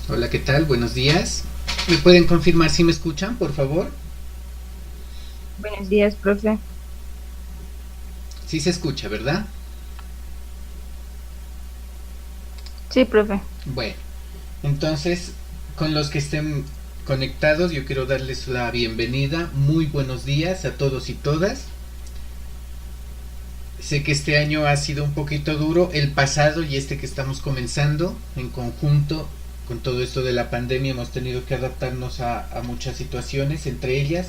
Hola, ¿qué tal? Buenos días. ¿Me pueden confirmar si me escuchan, por favor? Buenos días, profe. Sí se escucha, ¿verdad? Sí, profe. Bueno, entonces, con los que estén conectados, yo quiero darles la bienvenida. Muy buenos días a todos y todas. Sé que este año ha sido un poquito duro, el pasado y este que estamos comenzando en conjunto. Con todo esto de la pandemia hemos tenido que adaptarnos a muchas situaciones, entre ellas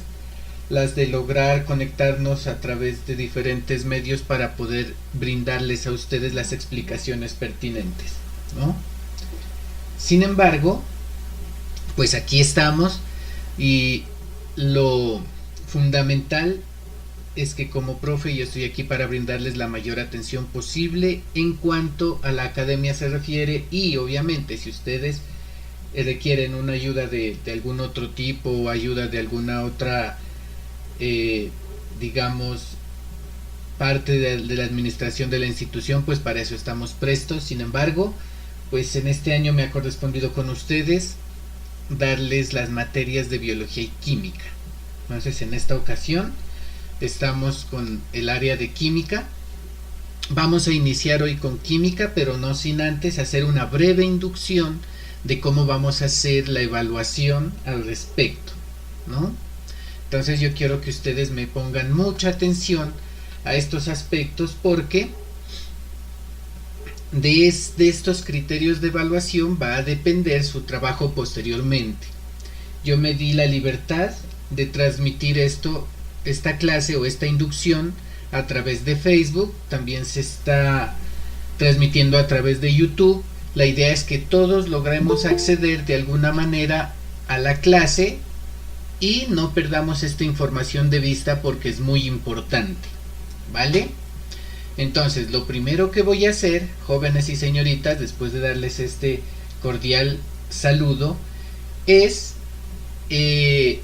las de lograr conectarnos a través de diferentes medios para poder brindarles a ustedes las explicaciones pertinentes, ¿no? Sin embargo, pues aquí estamos y lo fundamental es que como profe yo estoy aquí para brindarles la mayor atención posible en cuanto a la academia se refiere, y obviamente si ustedes requieren una ayuda de algún otro tipo o ayuda de alguna otra, eh, digamos, parte de la administración de la institución, pues para eso estamos prestos. Sin embargo, pues en este año me ha correspondido con ustedes darles las materias de biología y química. Entonces en esta ocasión estamos con el área de química. Vamos a iniciar hoy con química, pero no sin antes hacer una breve inducción de cómo vamos a hacer la evaluación al respecto, ¿no? Entonces yo quiero que ustedes me pongan mucha atención a estos aspectos porque de estos criterios de evaluación va a depender su trabajo posteriormente. Yo me di la libertad de transmitir esta clase o esta inducción a través de Facebook, también se está transmitiendo a través de YouTube. La idea es que todos logremos acceder de alguna manera a la clase y no perdamos esta información de vista porque es muy importante, ¿vale? Entonces, lo primero que voy a hacer, jóvenes y señoritas, después de darles este cordial saludo, es eh,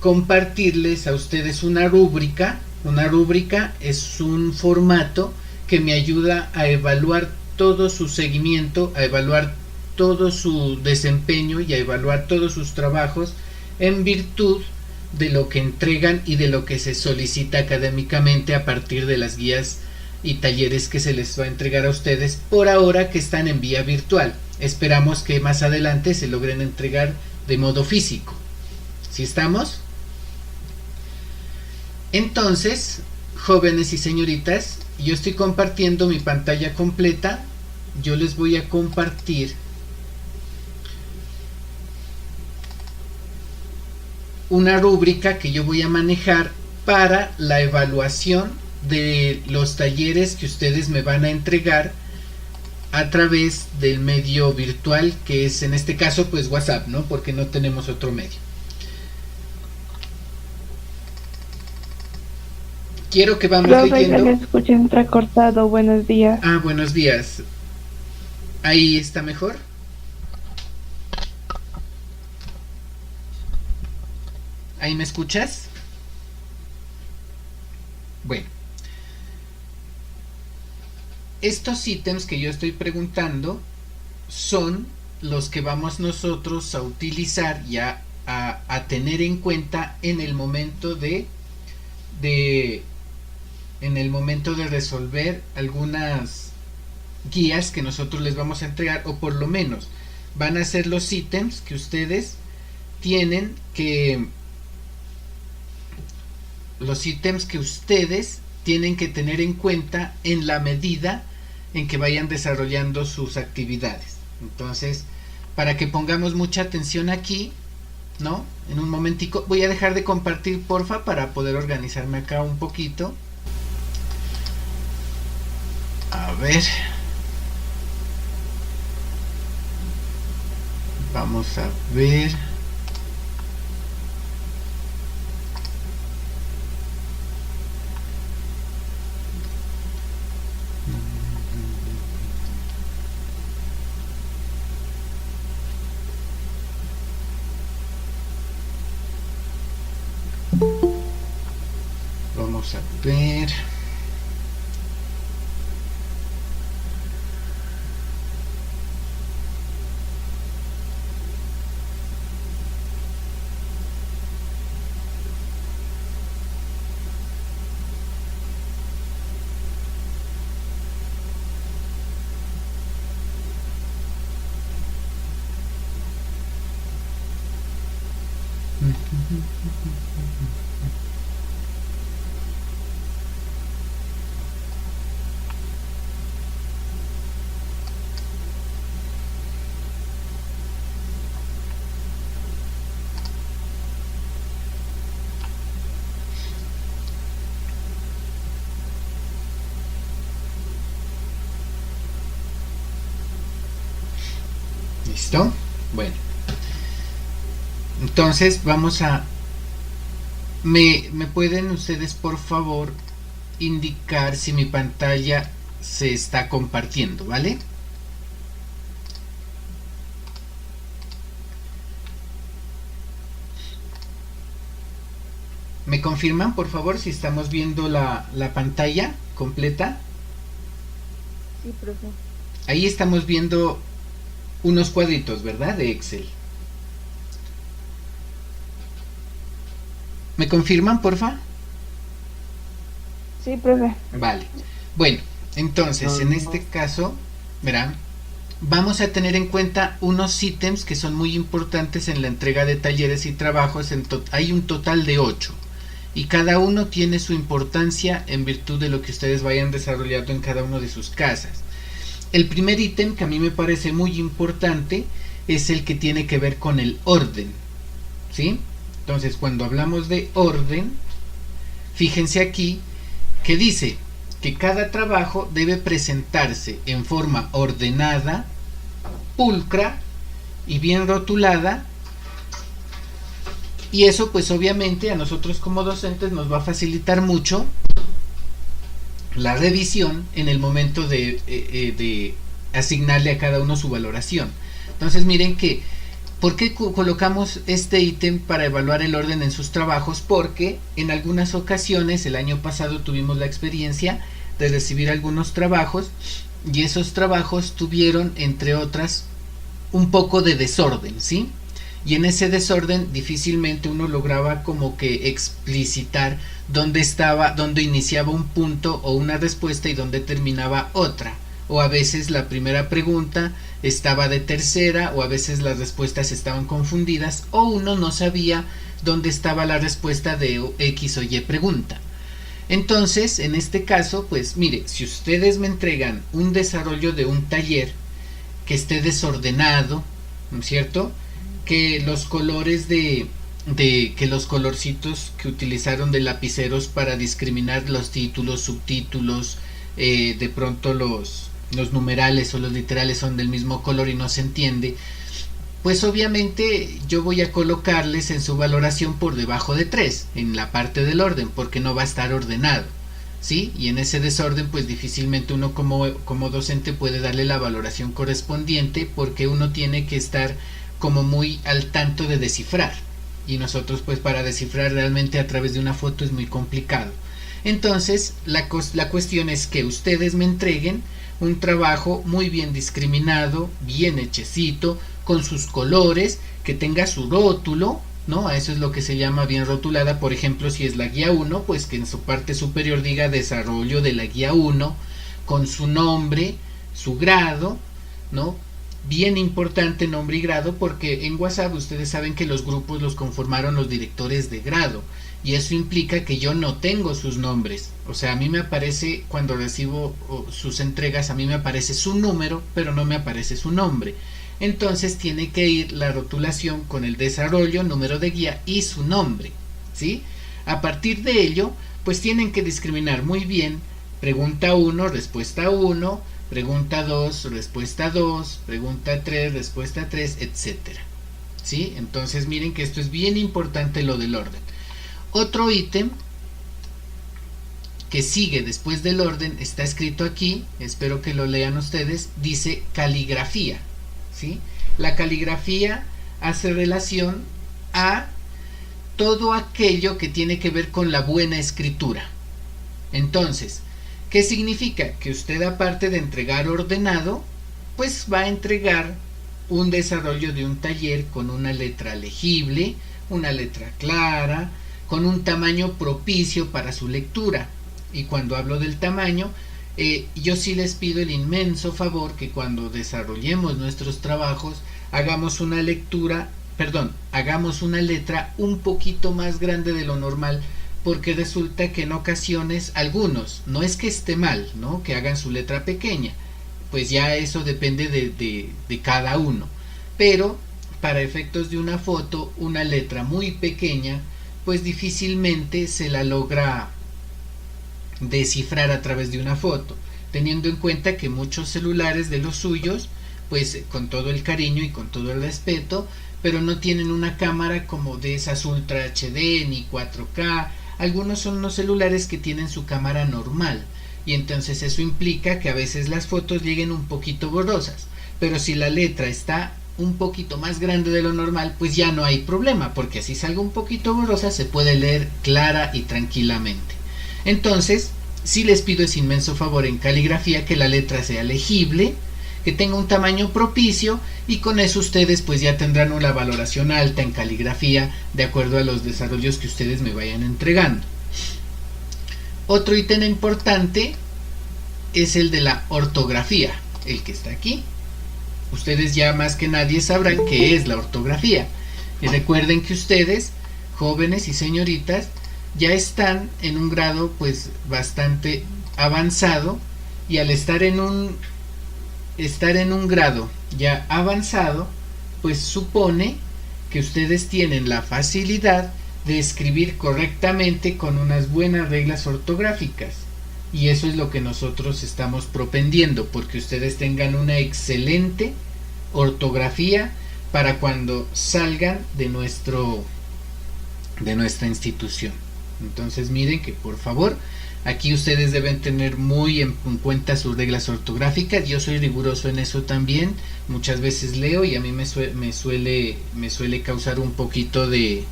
compartirles a ustedes una rúbrica. Una rúbrica es un formato que me ayuda a evaluar todo su seguimiento, a evaluar todo su desempeño y a evaluar todos sus trabajos en virtud de lo que entregan y de lo que se solicita académicamente a partir de las guías y talleres que se les va a entregar a ustedes por ahora que están en vía virtual. Esperamos que más adelante se logren entregar de modo físico. ¿Sí estamos? Entonces, jóvenes y señoritas, yo estoy compartiendo mi pantalla completa. Yo les voy a compartir una rúbrica que yo voy a manejar para la evaluación de los talleres que ustedes me van a entregar a través del medio virtual, que es en este caso pues WhatsApp, ¿no? Porque no tenemos otro medio. Quiero que vamos Profe, ya le leyendo. escuché entrecortado. Buenos días. Ah, buenos días. Ahí está mejor. ¿Ahí me escuchas? Bueno, estos ítems que yo estoy preguntando son los que vamos nosotros a utilizar y a tener en cuenta en el momento de en el momento de resolver algunas guías que nosotros les vamos a entregar, o por lo menos van a ser los ítems que ustedes tienen que los ítems que ustedes tienen que tener en cuenta en la medida en que vayan desarrollando sus actividades. Entonces, para que pongamos mucha atención aquí, ¿no? En un momentico voy a dejar de compartir, porfa, para poder organizarme acá un poquito. A ver. Vamos a ver. Vamos a ver. ¿Listo? Bueno. Entonces vamos a... ¿Me pueden ustedes por favor indicar si mi pantalla se está compartiendo, ¿vale? ¿Me confirman por favor si estamos viendo la pantalla completa? Sí, profe. Ahí estamos viendo unos cuadritos, ¿verdad? De Excel. ¿Me confirman, porfa? Sí, profe. Vale. Bueno, entonces, en este caso, verán, vamos a tener en cuenta unos ítems que son muy importantes en la entrega de talleres y trabajos. Hay un total de 8. Y cada uno tiene su importancia en virtud de lo que ustedes vayan desarrollando en cada uno de sus casas. El primer ítem que a mí me parece muy importante es el que tiene que ver con el orden, ¿sí? Entonces, cuando hablamos de orden, fíjense aquí que dice que cada trabajo debe presentarse en forma ordenada, pulcra y bien rotulada, y eso pues obviamente a nosotros como docentes nos va a facilitar mucho la revisión en el momento de asignarle a cada uno su valoración. Entonces miren que ¿por qué colocamos este ítem para evaluar el orden en sus trabajos? Porque en algunas ocasiones, el año pasado tuvimos la experiencia de recibir algunos trabajos y esos trabajos tuvieron, entre otras, un poco de desorden, ¿sí? Y en ese desorden difícilmente uno lograba como que explicitar dónde iniciaba un punto o una respuesta y dónde terminaba otra. O a veces la primera pregunta estaba de tercera, o a veces las respuestas estaban confundidas, o uno no sabía dónde estaba la respuesta de X o Y pregunta. Entonces, en este caso, pues mire, si ustedes me entregan un desarrollo de un taller que esté desordenado, ¿no es cierto? Que los colores que los colorcitos que utilizaron de lapiceros para discriminar los títulos, subtítulos, de pronto los numerales o los literales son del mismo color y no se entiende, pues obviamente yo voy a colocarles en su valoración por debajo de 3 en la parte del orden, porque no va a estar ordenado, ¿sí? Y en ese desorden pues difícilmente uno como docente puede darle la valoración correspondiente, porque uno tiene que estar como muy al tanto de descifrar, y nosotros pues para descifrar realmente a través de una foto es muy complicado. Entonces la cuestión es que ustedes me entreguen un trabajo muy bien discriminado, bien hechecito, con sus colores, que tenga su rótulo, ¿no? A eso es lo que se llama bien rotulada. Por ejemplo, si es la guía 1, pues que en su parte superior diga desarrollo de la guía 1, con su nombre, su grado, ¿no? Bien importante nombre y grado, porque en WhatsApp ustedes saben que los grupos los conformaron los directores de grado, y eso implica que yo no tengo sus nombres. O sea, a mí me aparece, cuando recibo sus entregas, a mí me aparece su número, pero no me aparece su nombre. Entonces tiene que ir la rotulación con el desarrollo, número de guía y su nombre, ¿sí? A partir de ello, pues tienen que discriminar muy bien pregunta 1, respuesta 1, pregunta 2, respuesta 2, pregunta 3, respuesta 3, etcétera, ¿sí? Entonces miren que esto es bien importante, lo del orden. Otro ítem que sigue después del orden está escrito aquí, espero que lo lean ustedes, dice caligrafía, ¿sí? La caligrafía hace relación a todo aquello que tiene que ver con la buena escritura. Entonces, ¿qué significa? Que usted, aparte de entregar ordenado, pues va a entregar un desarrollo de un taller con una letra legible, una letra clara, con un tamaño propicio para su lectura. Y cuando hablo del tamaño, yo sí les pido el inmenso favor que cuando desarrollemos nuestros trabajos hagamos una letra un poquito más grande de lo normal, porque resulta que en ocasiones algunos, no es que esté mal, ¿no?, que hagan su letra pequeña, pues ya eso depende de cada uno, pero para efectos de una foto, una letra muy pequeña, pues difícilmente se la logra descifrar a través de una foto, teniendo en cuenta que muchos celulares de los suyos, pues con todo el cariño y con todo el respeto, pero no tienen una cámara como de esas Ultra HD ni 4K. Algunos son unos celulares que tienen su cámara normal, y entonces eso implica que a veces las fotos lleguen un poquito borrosas, pero si la letra está un poquito más grande de lo normal, pues ya no hay problema, porque así salga un poquito borrosa se puede leer clara y tranquilamente. Entonces, sí les pido ese inmenso favor en caligrafía, que la letra sea legible, que tenga un tamaño propicio, y con eso ustedes pues ya tendrán una valoración alta en caligrafía de acuerdo a los desarrollos que ustedes me vayan entregando. Otro ítem importante es el de la ortografía, el que está aquí. Ustedes ya más que nadie sabrán qué es la ortografía, y recuerden que ustedes, jóvenes y señoritas, ya están en un grado pues bastante avanzado, y al estar en un grado ya avanzado, pues supone que ustedes tienen la facilidad de escribir correctamente con unas buenas reglas ortográficas, y eso es lo que nosotros estamos propendiendo, porque ustedes tengan una excelente ortografía para cuando salgan de nuestra institución. Entonces miren que por favor aquí ustedes deben tener muy en cuenta sus reglas ortográficas. Yo soy riguroso en eso también, muchas veces leo y a mí me suele causar un poquito de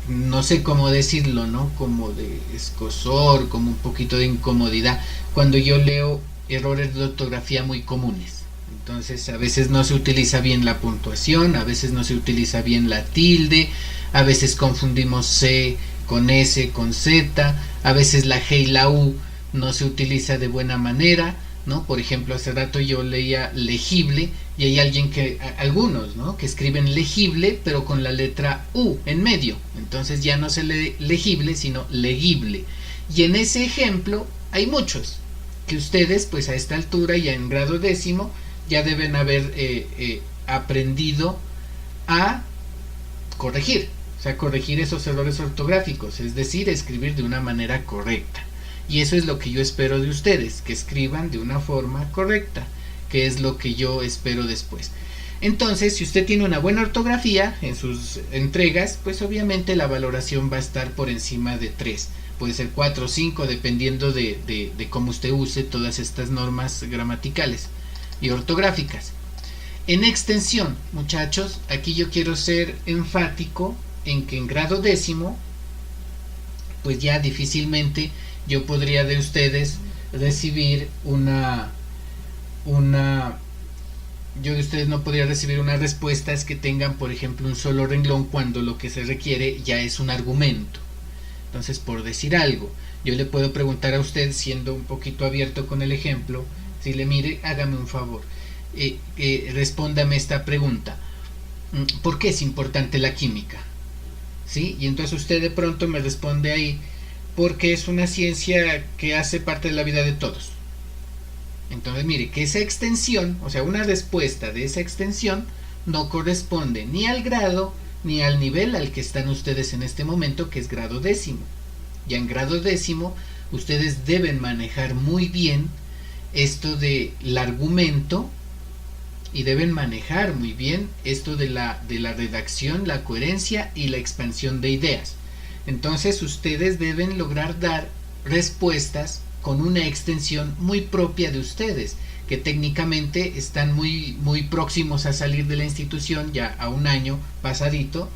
no sé cómo decirlo, ¿no?, como de escozor, como un poquito de incomodidad cuando yo leo errores de ortografía muy comunes. Entonces a veces no se utiliza bien la puntuación, a veces no se utiliza bien la tilde, a veces confundimos C con S, con Z, a veces la G y la U no se utiliza de buena manera, ¿no? Por ejemplo, hace rato yo leía legible y hay algunos, ¿no?, que escriben legible pero con la letra U en medio, entonces ya no se lee legible sino legible, y en ese ejemplo hay muchos que ustedes pues a esta altura ya en grado décimo ya deben haber aprendido a corregir, o sea, corregir esos errores ortográficos, es decir, escribir de una manera correcta. Y eso es lo que yo espero de ustedes, que escriban de una forma correcta, que es lo que yo espero después. Entonces, si usted tiene una buena ortografía en sus entregas, pues obviamente la valoración va a estar por encima de 3. Puede ser 4 o 5, dependiendo de cómo usted use todas estas normas gramaticales y ortográficas. En extensión, muchachos, aquí yo quiero ser enfático en que en grado décimo, pues ya difícilmente yo podría de ustedes recibir yo de ustedes no podría recibir unas respuestas que tengan, por ejemplo, un solo renglón, cuando lo que se requiere ya es un argumento. Entonces, por decir algo, yo le puedo preguntar a usted, siendo un poquito abierto con el ejemplo, si le mire, hágame un favor, respóndame esta pregunta: ¿por qué es importante la química? ¿Sí? Y entonces usted de pronto me responde ahí: porque es una ciencia que hace parte de la vida de todos. Entonces mire que esa extensión, o sea, una respuesta de esa extensión no corresponde ni al grado ni al nivel al que están ustedes en este momento, que es grado décimo. Ya en grado décimo ustedes deben manejar muy bien esto del argumento, y deben manejar muy bien esto de la redacción, la coherencia y la expansión de ideas. Entonces ustedes deben lograr dar respuestas con una extensión muy propia de ustedes, que técnicamente están muy próximos a salir de la institución, ya a un año pasadito,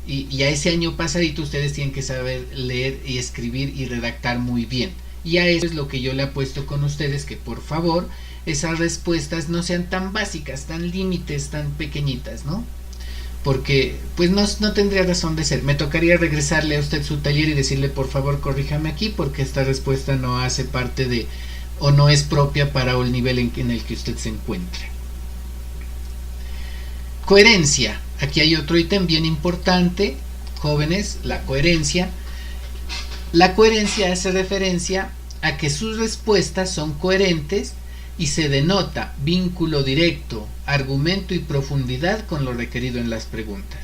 y a ese año pasadito ustedes tienen que saber leer y escribir y redactar muy bien. Y a eso es lo que yo le apuesto con ustedes, que por favor esas respuestas no sean tan básicas, tan límites, tan pequeñitas, ¿no? Porque pues no tendría razón de ser. Me tocaría regresarle a usted su taller y decirle, por favor, corríjame aquí porque esta respuesta no hace parte de, o no es propia para el nivel en el que usted se encuentre. Coherencia. Aquí hay otro ítem bien importante, jóvenes, la coherencia. La coherencia hace referencia a que sus respuestas son coherentes y se denota vínculo directo, argumento y profundidad con lo requerido en las preguntas.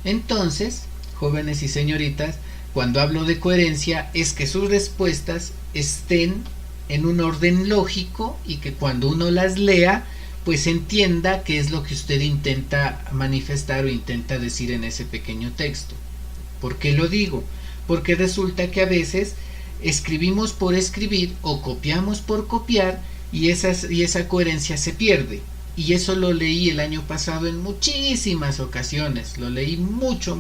Entonces, jóvenes y señoritas, cuando hablo de coherencia es que sus respuestas estén en un orden lógico y que cuando uno las lea, pues entienda qué es lo que usted intenta manifestar o intenta decir en ese pequeño texto. ¿Por qué lo digo? Porque resulta que a veces escribimos por escribir o copiamos por copiar y esa coherencia se pierde. Y eso lo leí el año pasado en muchísimas ocasiones, lo leí mucho.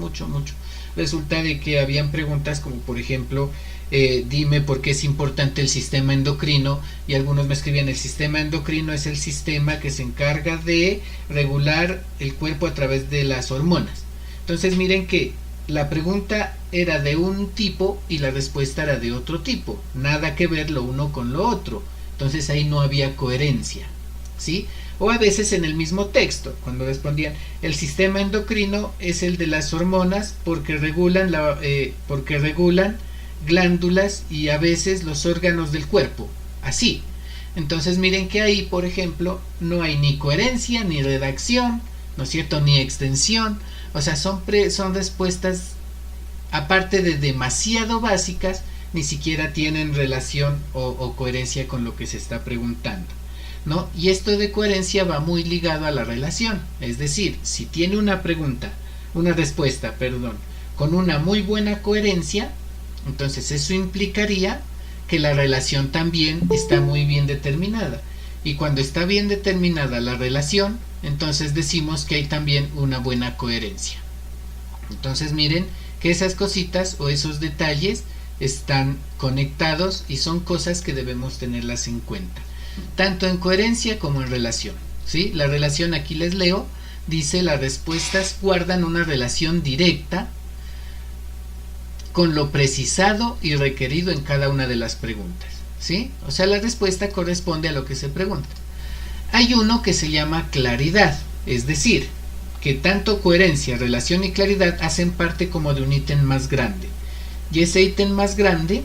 Resulta de que habían preguntas como por ejemplo, dime por qué es importante el sistema endocrino, y algunos me escribían, el sistema endocrino es el sistema que se encarga de regular el cuerpo a través de las hormonas. Entonces miren que la pregunta era de un tipo y la respuesta era de otro tipo, nada que ver lo uno con lo otro, entonces ahí no había coherencia, ¿sí? O a veces en el mismo texto, cuando respondían, el sistema endocrino es el de las hormonas porque regulan glándulas y a veces los órganos del cuerpo, así. Entonces miren que ahí, por ejemplo, no hay ni coherencia, ni redacción, ¿no es cierto?, ni extensión, o sea, son respuestas, aparte de demasiado básicas, ni siquiera tienen relación o coherencia con lo que se está preguntando, ¿no? Y esto de coherencia va muy ligado a la relación, es decir, si tiene una respuesta, con una muy buena coherencia, entonces eso implicaría que la relación también está muy bien determinada. Y cuando está bien determinada la relación, entonces decimos que hay también una buena coherencia. Entonces miren que esas cositas o esos detalles están conectados y son cosas que debemos tenerlas en cuenta, tanto en coherencia como en relación, ¿sí? La relación, aquí les leo, dice: las respuestas guardan una relación directa con lo precisado y requerido en cada una de las preguntas, ¿sí? O sea, la respuesta corresponde a lo que se pregunta. Hay uno que se llama claridad, es decir, que tanto coherencia, relación y claridad hacen parte como de un ítem más grande. Y ese ítem más grande,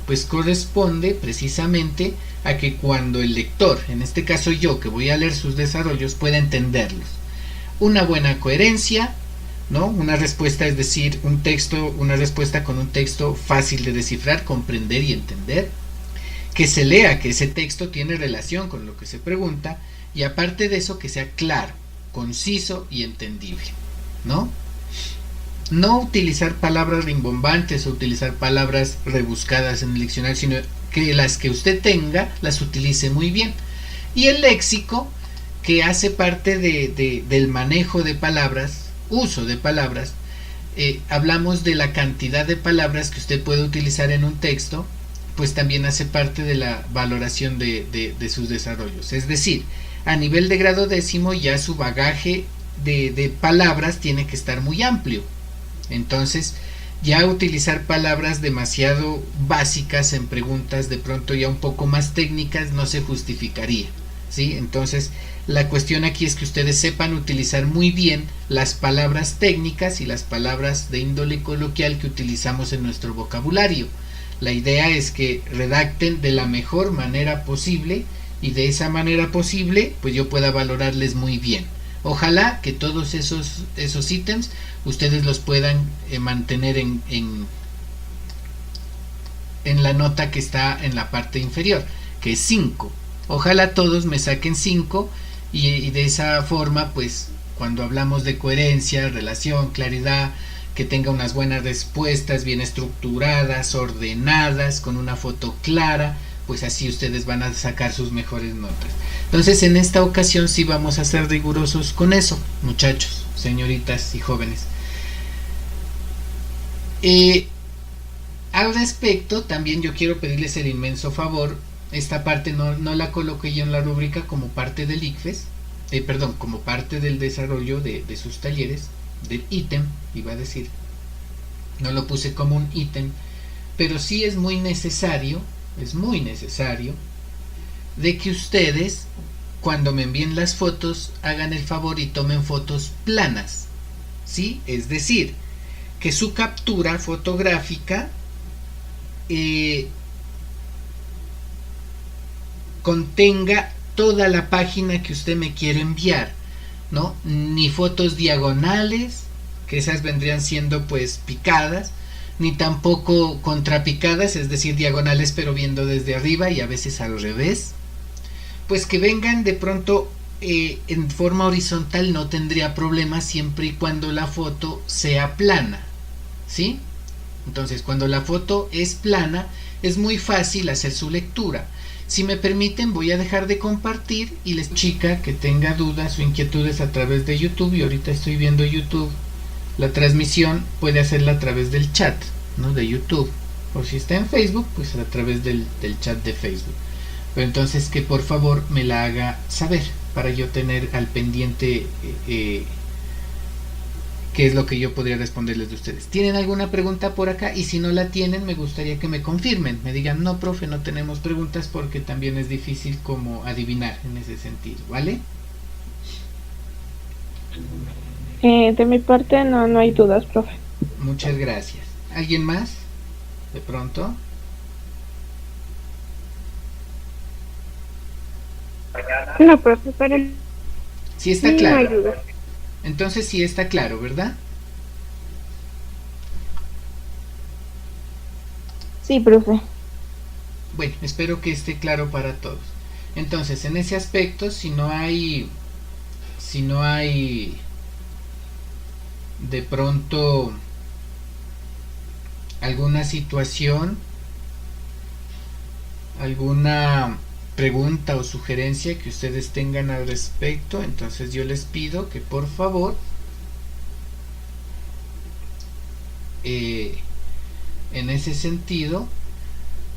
pues corresponde precisamente a que cuando el lector, en este caso yo, que voy a leer sus desarrollos, pueda entenderlos. Una buena coherencia, ¿no? Una respuesta, es decir, una respuesta con un texto fácil de descifrar, comprender y entender. Que se lea que ese texto tiene relación con lo que se pregunta, y aparte de eso, que sea claro, conciso y entendible, ¿no? No utilizar palabras rimbombantes o utilizar palabras rebuscadas en el diccionario, sino que las que usted tenga las utilice muy bien. Y el léxico, que hace parte del manejo de palabras, uso de palabras, hablamos de la cantidad de palabras que usted puede utilizar en un texto, pues también hace parte de la valoración de sus desarrollos. Es decir, a nivel de grado décimo ya su bagaje de palabras tiene que estar muy amplio. Entonces, ya utilizar palabras demasiado básicas en preguntas, de pronto ya un poco más técnicas, no se justificaría, ¿sí? Entonces, la cuestión aquí es que ustedes sepan utilizar muy bien las palabras técnicas y las palabras de índole coloquial que utilizamos en nuestro vocabulario. La idea es que redacten de la mejor manera posible, y de esa manera posible, pues yo pueda valorarles muy bien. Ojalá que todos esos ítems ustedes los puedan mantener en la nota que está en la parte inferior, que es 5. Ojalá todos me saquen 5 y de esa forma, pues cuando hablamos de coherencia, relación, claridad, que tenga unas buenas respuestas bien estructuradas, ordenadas, con una foto clara, pues así ustedes van a sacar sus mejores notas. Entonces en esta ocasión sí vamos a ser rigurosos con eso, muchachos, señoritas y jóvenes. Al respecto, también yo quiero pedirles el inmenso favor, esta parte no la coloqué yo en la rúbrica como parte del ICFES, como parte del desarrollo de sus talleres, del ítem, iba a decir, no lo puse como un ítem, pero sí es muy necesario de que ustedes, cuando me envíen las fotos, hagan el favor y tomen fotos planas, ¿sí? Es decir, que su captura fotográfica contenga toda la página que usted me quiere enviar, ¿no? Ni fotos diagonales, que esas vendrían siendo pues picadas, ni tampoco contrapicadas, es decir, diagonales pero viendo desde arriba y a veces al revés. Pues que vengan de pronto en forma horizontal no tendría problema siempre y cuando la foto sea plana, ¿sí? Entonces cuando la foto es plana es muy fácil hacer su lectura. Si me permiten, voy a dejar de compartir y les chica que tenga dudas o inquietudes a través de YouTube, y ahorita estoy viendo YouTube, la transmisión puede hacerla a través del chat, ¿no? De YouTube, o si está en Facebook, pues a través del chat de Facebook. Pero entonces que por favor me la haga saber para yo tener al pendiente qué es lo que yo podría responderles de ustedes. ¿Tienen alguna pregunta por acá? Y si no la tienen, me gustaría que me confirmen, me digan, no, profe, no tenemos preguntas, porque también es difícil como adivinar en ese sentido, ¿vale? De mi parte no hay dudas, profe. Muchas gracias. ¿Alguien más? De pronto. No, profe, para Sí está no hay claro. dudas. Entonces sí está claro, ¿verdad? Sí, profe. Bueno, espero que esté claro para todos. Entonces, en ese aspecto, si no hay de pronto alguna situación, alguna pregunta o sugerencia que ustedes tengan al respecto, entonces yo les pido que por favor en ese sentido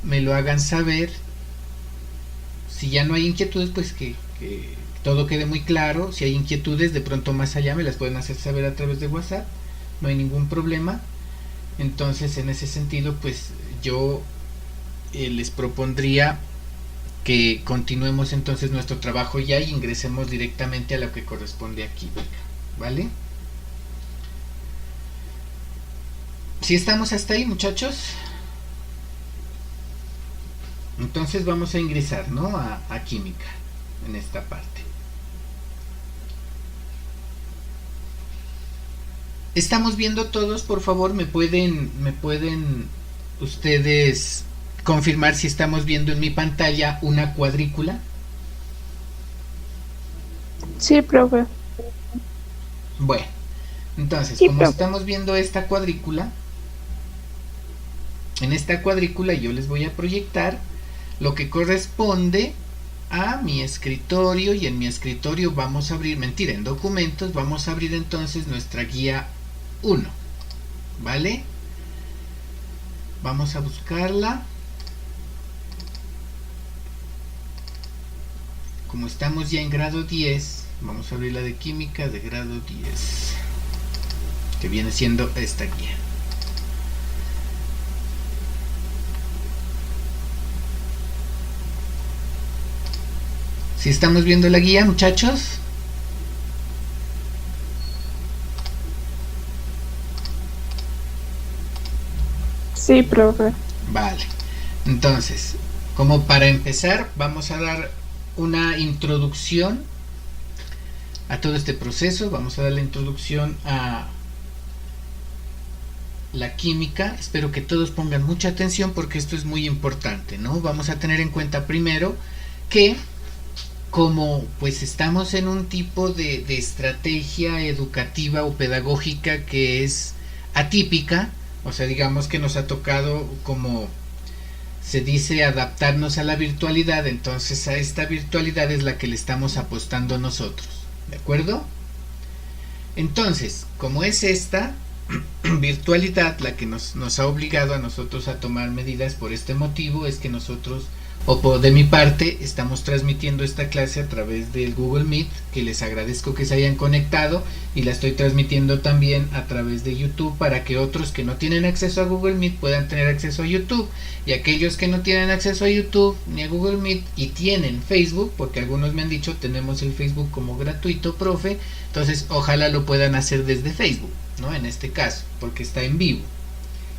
me lo hagan saber. Si ya no hay inquietudes, pues que todo quede muy claro. Si hay inquietudes de pronto más allá, me las pueden hacer saber a través de WhatsApp, no hay ningún problema. Entonces en ese sentido, pues yo les propondría que continuemos entonces nuestro trabajo ya y ingresemos directamente a lo que corresponde aquí, ¿vale? ¿Sí estamos hasta ahí, muchachos? Entonces vamos a ingresar, ¿no? a química en esta parte. Estamos viendo todos, por favor, me pueden ustedes confirmar si estamos viendo en mi pantalla una cuadrícula. Sí, profe. Bueno, entonces, Sí, como profe. estamos viendo esta cuadrícula, en esta cuadrícula yo les voy a proyectar lo que corresponde a mi escritorio, y en mi escritorio vamos a abrir, en documentos vamos a abrir entonces nuestra guía 1, ¿vale? Vamos a buscarla. Como estamos ya en grado 10, vamos a abrir la de química de grado 10, que viene siendo esta guía. ¿Sí estamos viendo la guía, muchachos? Sí, profe. Vale. Entonces, como para empezar, vamos a dar una introducción a todo este proceso. Vamos a dar la introducción a la química. Espero que todos pongan mucha atención porque esto es muy importante, ¿no? Vamos a tener en cuenta primero que como pues estamos en un tipo de estrategia educativa o pedagógica que es atípica, o sea, digamos que nos ha tocado como se dice adaptarnos a la virtualidad, entonces a esta virtualidad es la que le estamos apostando nosotros, ¿de acuerdo? Entonces, como es esta virtualidad la que nos ha obligado a nosotros a tomar medidas, por este motivo es que nosotros, de mi parte, estamos transmitiendo esta clase a través del Google Meet, que les agradezco que se hayan conectado, y la estoy transmitiendo también a través de YouTube para que otros que no tienen acceso a Google Meet puedan tener acceso a YouTube, y aquellos que no tienen acceso a YouTube ni a Google Meet y tienen Facebook, porque algunos me han dicho tenemos el Facebook como gratuito, profe, entonces ojalá lo puedan hacer desde Facebook, ¿no? En este caso, porque está en vivo.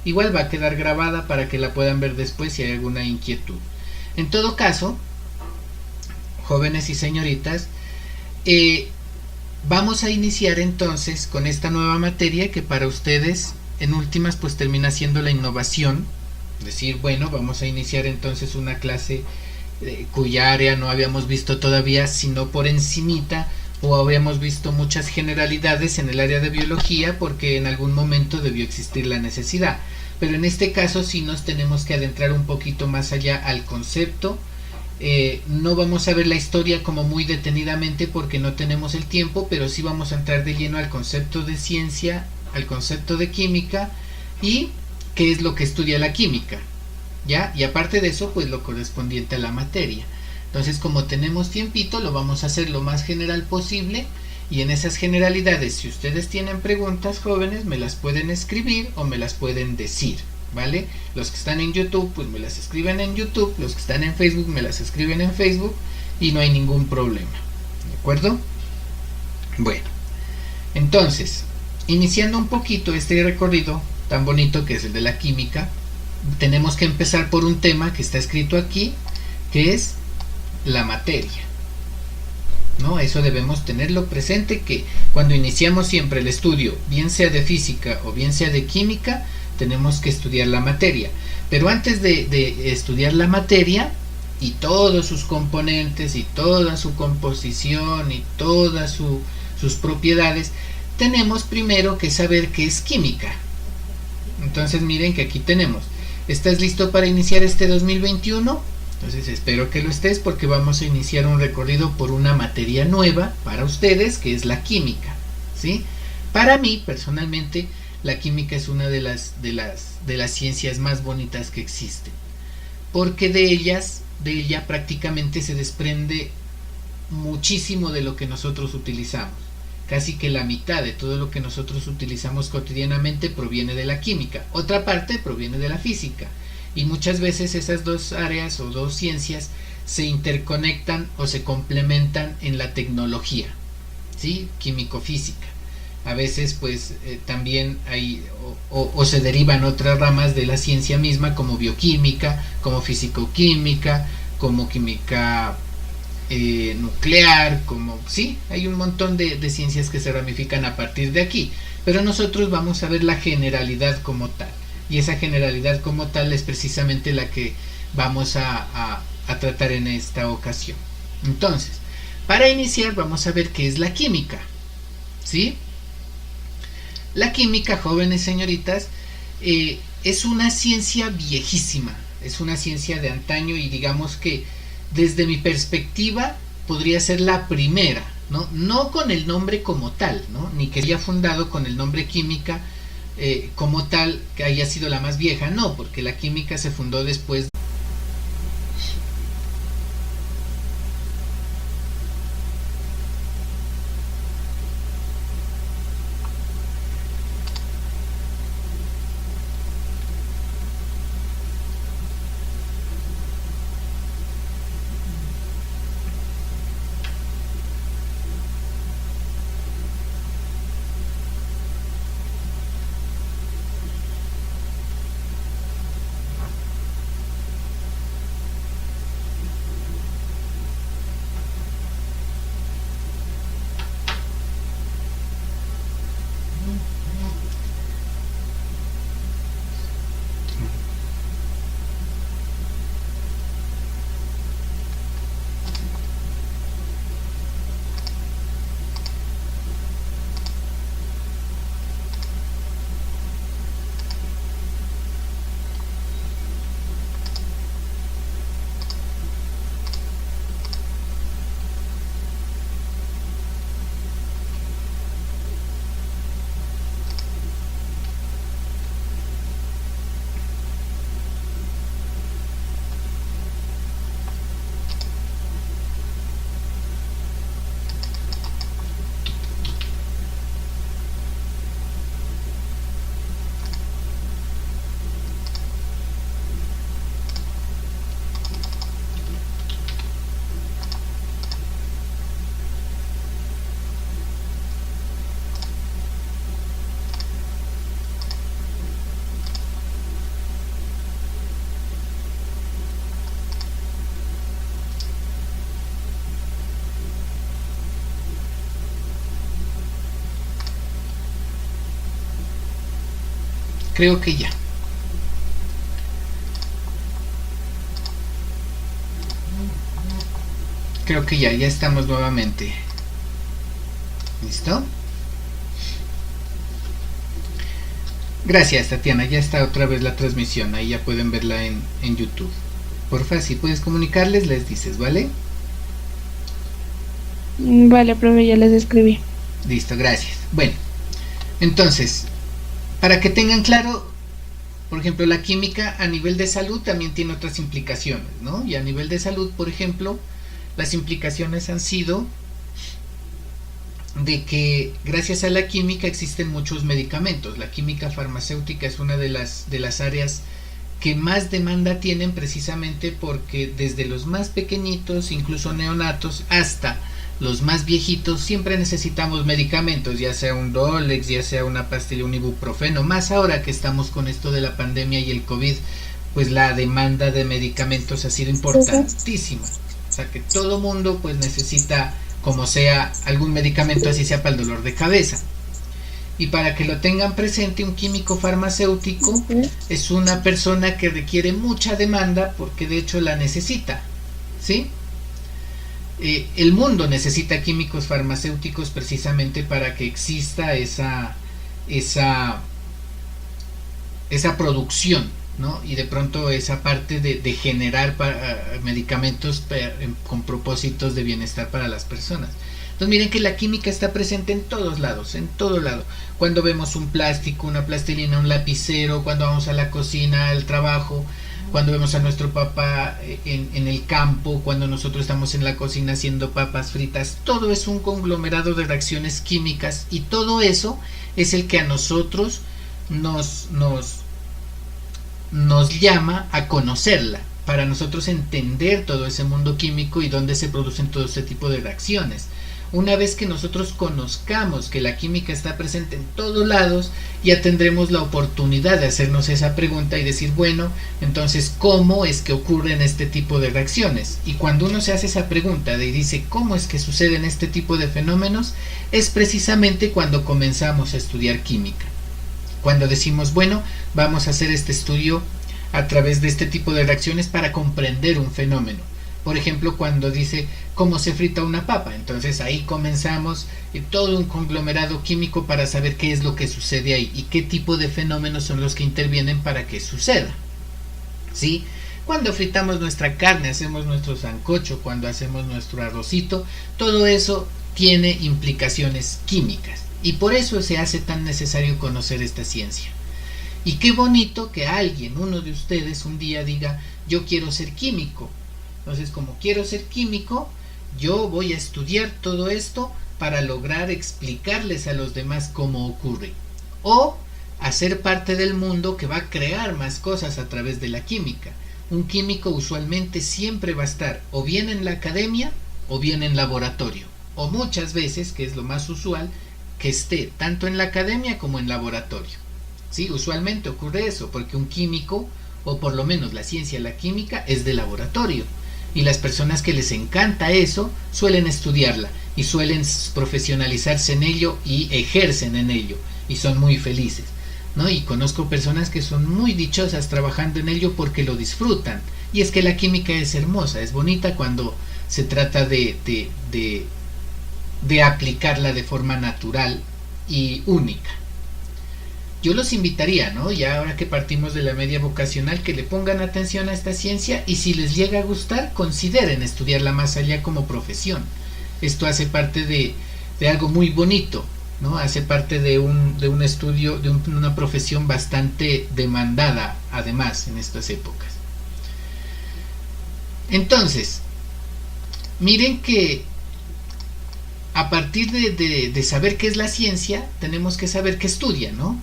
Igual va a quedar grabada para que la puedan ver después si hay alguna inquietud. En todo caso, jóvenes y señoritas, vamos a iniciar entonces con esta nueva materia que para ustedes en últimas pues termina siendo la innovación. Decir, bueno, vamos a iniciar entonces una clase cuya área no habíamos visto todavía, sino por encimita, o habíamos visto muchas generalidades en el área de biología porque en algún momento debió existir la necesidad. Pero en este caso sí nos tenemos que adentrar un poquito más allá al concepto. No vamos a ver la historia como muy detenidamente porque no tenemos el tiempo, pero sí vamos a entrar de lleno al concepto de ciencia, al concepto de química y qué es lo que estudia la química, ¿ya? Y aparte de eso, pues lo correspondiente a la materia. Entonces, como tenemos tiempito, lo vamos a hacer lo más general posible. Y en esas generalidades, si ustedes tienen preguntas, jóvenes, me las pueden escribir o me las pueden decir, ¿vale? Los que están en YouTube, pues me las escriben en YouTube. Los que están en Facebook, me las escriben en Facebook. Y no hay ningún problema, ¿de acuerdo? Bueno, entonces, iniciando un poquito este recorrido tan bonito que es el de la química, tenemos que empezar por un tema que está escrito aquí, que es la materia, ¿no? Eso debemos tenerlo presente, que cuando iniciamos siempre el estudio, bien sea de física o bien sea de química, tenemos que estudiar la materia. Pero antes de estudiar la materia y todos sus componentes y toda su composición y todas sus propiedades, tenemos primero que saber qué es química. Entonces miren que aquí tenemos, ¿estás listo para iniciar este 2021? Entonces espero que lo estés porque vamos a iniciar un recorrido por una materia nueva para ustedes que es la química, ¿sí? Para mí personalmente la química es una de las ciencias más bonitas que existen, porque de ella prácticamente se desprende muchísimo de lo que nosotros utilizamos. Casi que la mitad de todo lo que nosotros utilizamos cotidianamente proviene de la química, otra parte proviene de la física. Y muchas veces esas dos áreas o dos ciencias se interconectan o se complementan en la tecnología, ¿sí? Químico-física. A veces pues también hay o se derivan otras ramas de la ciencia misma como bioquímica, como físico-química, como química nuclear, como sí, hay un montón de ciencias que se ramifican a partir de aquí. Pero nosotros vamos a ver la generalidad como tal. Y esa generalidad como tal es precisamente la que vamos a tratar en esta ocasión. Entonces, para iniciar vamos a ver qué es la química, ¿sí? La química, jóvenes señoritas, es una ciencia viejísima, es una ciencia de antaño y digamos que desde mi perspectiva podría ser la primera, ¿no? No con el nombre como tal, ¿no? Ni que haya fundado con el nombre química, como tal que haya sido la más vieja, no, porque la química se fundó después. Creo que ya. Creo que ya estamos nuevamente. ¿Listo? Gracias, Tatiana, ya está otra vez la transmisión, ahí ya pueden verla en YouTube. Porfa, si puedes comunicarles, les dices, ¿vale? Vale, profe, ya les escribí. Listo, gracias. Bueno, entonces, para que tengan claro, por ejemplo, la química a nivel de salud también tiene otras implicaciones, ¿no? Y a nivel de salud, por ejemplo, las implicaciones han sido de que gracias a la química existen muchos medicamentos. La química farmacéutica es una de las áreas que más demanda tienen, precisamente porque desde los más pequeñitos, incluso neonatos, hasta los más viejitos, siempre necesitamos medicamentos, ya sea un Dolex, ya sea una pastilla, un ibuprofeno. Más ahora que estamos con esto de la pandemia y el COVID, pues la demanda de medicamentos ha sido importantísima. O sea que todo mundo pues necesita, como sea, algún medicamento, así sea para el dolor de cabeza. Y para que lo tengan presente, un químico farmacéutico es una persona que requiere mucha demanda porque de hecho la necesita, ¿sí? El mundo necesita químicos farmacéuticos precisamente para que exista esa producción, ¿no? Y de pronto esa parte de generar medicamentos con propósitos de bienestar para las personas. Entonces miren que la química está presente en todos lados, en todo lado. Cuando vemos un plástico, una plastilina, un lapicero, cuando vamos a la cocina, al trabajo, cuando vemos a nuestro papá en el campo, cuando nosotros estamos en la cocina haciendo papas fritas, todo es un conglomerado de reacciones químicas y todo eso es el que a nosotros nos llama a conocerla, para nosotros entender todo ese mundo químico y dónde se producen todo este tipo de reacciones. Una vez que nosotros conozcamos que la química está presente en todos lados, ya tendremos la oportunidad de hacernos esa pregunta y decir, bueno, entonces, ¿cómo es que ocurren este tipo de reacciones? Y cuando uno se hace esa pregunta y dice, ¿cómo es que suceden este tipo de fenómenos? Es precisamente cuando comenzamos a estudiar química. Cuando decimos, bueno, vamos a hacer este estudio a través de este tipo de reacciones para comprender un fenómeno. Por ejemplo, cuando dice cómo se frita una papa, entonces ahí comenzamos todo un conglomerado químico para saber qué es lo que sucede ahí y qué tipo de fenómenos son los que intervienen para que suceda, ¿sí? Cuando fritamos nuestra carne, hacemos nuestro sancocho, cuando hacemos nuestro arrocito, todo eso tiene implicaciones químicas y por eso se hace tan necesario conocer esta ciencia. Y qué bonito que alguien, uno de ustedes, un día diga, yo quiero ser químico. Entonces, como quiero ser químico, yo voy a estudiar todo esto para lograr explicarles a los demás cómo ocurre. O hacer parte del mundo que va a crear más cosas a través de la química. Un químico usualmente siempre va a estar o bien en la academia o bien en laboratorio. O muchas veces, que es lo más usual, que esté tanto en la academia como en laboratorio. ¿Sí? Usualmente ocurre eso, porque un químico, o por lo menos la ciencia de la química, es de laboratorio. Y las personas que les encanta eso suelen estudiarla y suelen profesionalizarse en ello y ejercen en ello y son muy felices, ¿no? Y conozco personas que son muy dichosas trabajando en ello porque lo disfrutan. Y es que la química es hermosa, es bonita cuando se trata de aplicarla de forma natural y única. Yo los invitaría, ¿no? Ya ahora que partimos de la media vocacional, que le pongan atención a esta ciencia y si les llega a gustar, consideren estudiarla más allá como profesión. Esto hace parte de algo muy bonito, ¿no? Hace parte de un estudio, de una profesión bastante demandada, además, en estas épocas. Entonces, miren que a partir de saber qué es la ciencia, tenemos que saber qué estudia, ¿no?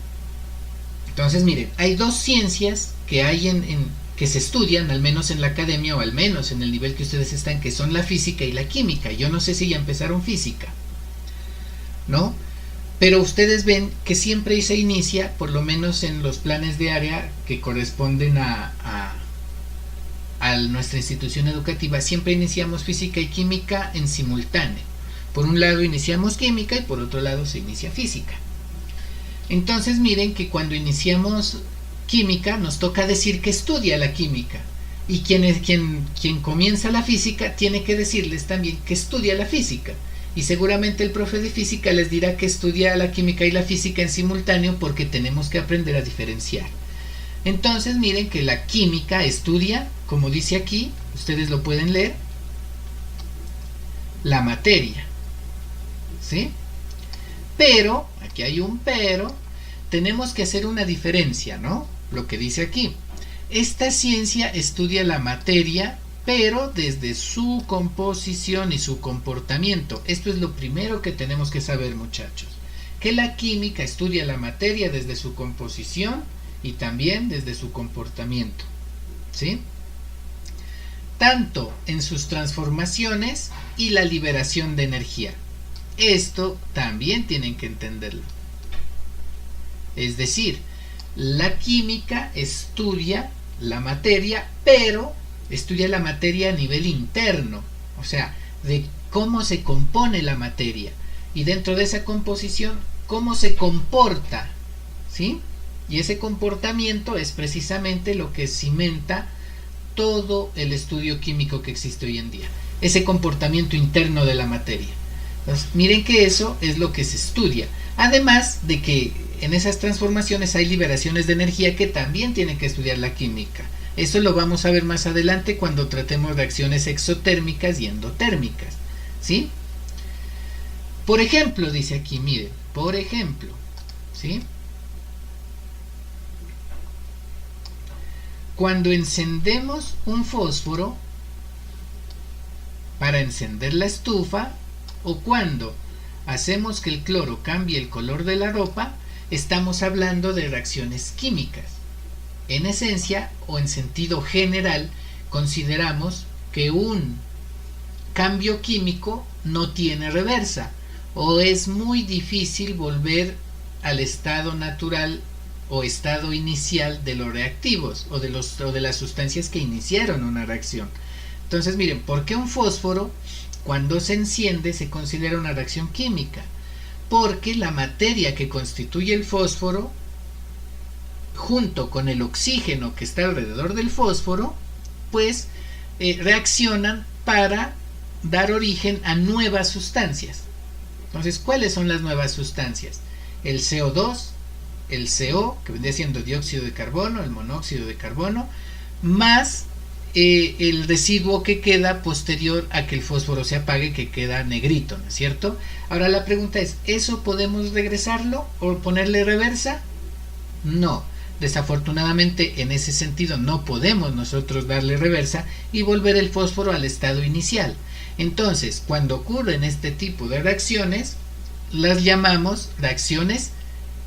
Entonces miren, hay dos ciencias que hay que se estudian, al menos en la academia o al menos en el nivel que ustedes están, que son la física y la química. Yo no sé si ya empezaron física, ¿no? Pero ustedes ven que siempre se inicia, por lo menos en los planes de área que corresponden a nuestra institución educativa, siempre iniciamos física y química en simultáneo. Por un lado iniciamos química y por otro lado se inicia física. Entonces miren que cuando iniciamos química nos toca decir que estudia la química, y quien comienza la física tiene que decirles también que estudia la física, y seguramente el profe de física les dirá que estudia la química y la física en simultáneo, porque tenemos que aprender a diferenciar. Entonces miren que la química estudia, como dice aquí, ustedes lo pueden leer, la materia, ¿sí? Pero, aquí hay un pero, tenemos que hacer una diferencia, ¿no? Lo que dice aquí: esta ciencia estudia la materia, pero desde su composición y su comportamiento. Esto es lo primero que tenemos que saber, muchachos, que la química estudia la materia desde su composición y también desde su comportamiento, ¿sí? Tanto en sus transformaciones y la liberación de energía. Esto también tienen que entenderlo. Es decir, la química estudia la materia, pero estudia la materia a nivel interno, o sea, de cómo se compone la materia, y dentro de esa composición, cómo se comporta, ¿sí? Y ese comportamiento es precisamente lo que cimenta todo el estudio químico que existe hoy en día, ese comportamiento interno de la materia. Entonces, miren que eso es lo que se estudia, además de que en esas transformaciones hay liberaciones de energía que también tienen que estudiar la química. Eso lo vamos a ver más adelante cuando tratemos reacciones exotérmicas y endotérmicas, ¿sí? Por ejemplo, dice aquí, miren, por ejemplo, ¿sí? Cuando encendemos un fósforo para encender la estufa, o cuando hacemos que el cloro cambie el color de la ropa, estamos hablando de reacciones químicas. En esencia o en sentido general, consideramos que un cambio químico no tiene reversa, o es muy difícil volver al estado natural o estado inicial de los reactivos o de las sustancias que iniciaron una reacción. Entonces miren, ¿por qué un fósforo cuando se enciende se considera una reacción química? Porque la materia que constituye el fósforo, junto con el oxígeno que está alrededor del fósforo, pues reaccionan para dar origen a nuevas sustancias. Entonces, ¿cuáles son las nuevas sustancias? El CO2, el CO, que vendría siendo dióxido de carbono, el monóxido de carbono, más el residuo que queda posterior a que el fósforo se apague, que queda negrito, ¿no es cierto? Ahora la pregunta es, ¿eso podemos regresarlo o ponerle reversa? No, desafortunadamente en ese sentido no podemos nosotros darle reversa y volver el fósforo al estado inicial. Entonces, cuando ocurren este tipo de reacciones, las llamamos reacciones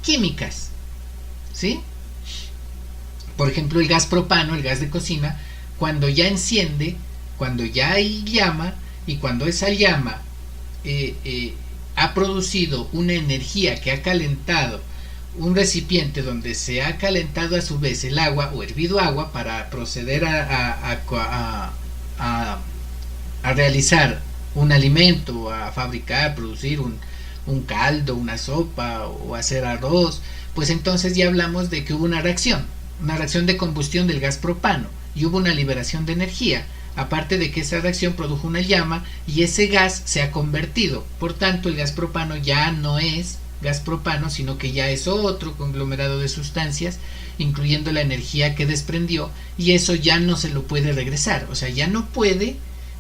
químicas, ¿sí? Por ejemplo, el gas propano, el gas de cocina, cuando ya enciende, cuando ya hay llama, y cuando esa llama ha producido una energía que ha calentado un recipiente donde se ha calentado a su vez el agua o hervido agua para proceder a realizar un alimento, a fabricar, producir un caldo, una sopa o hacer arroz, pues entonces ya hablamos de que hubo una reacción de combustión del gas propano y hubo una liberación de energía, aparte de que esa reacción produjo una llama y ese gas se ha convertido. Por tanto, el gas propano ya no es gas propano, sino que ya es otro conglomerado de sustancias, incluyendo la energía que desprendió, y eso ya no se lo puede regresar, o sea, ya no puede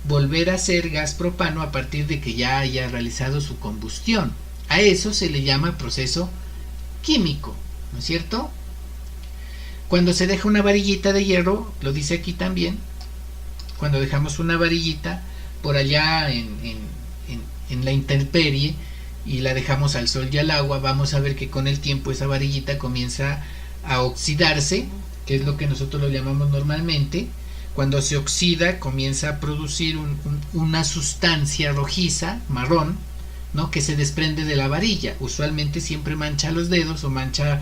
volver a ser gas propano a partir de que ya haya realizado su combustión. A eso se le llama proceso químico, ¿no es cierto? Cuando se deja una varillita de hierro, lo dice aquí también, cuando dejamos una varillita por allá en la intemperie y la dejamos al sol y al agua, vamos a ver que con el tiempo esa varillita comienza a oxidarse, que es lo que nosotros lo llamamos normalmente. Cuando se oxida comienza a producir una sustancia rojiza, marrón, ¿no?, que se desprende de la varilla. Usualmente siempre mancha los dedos o mancha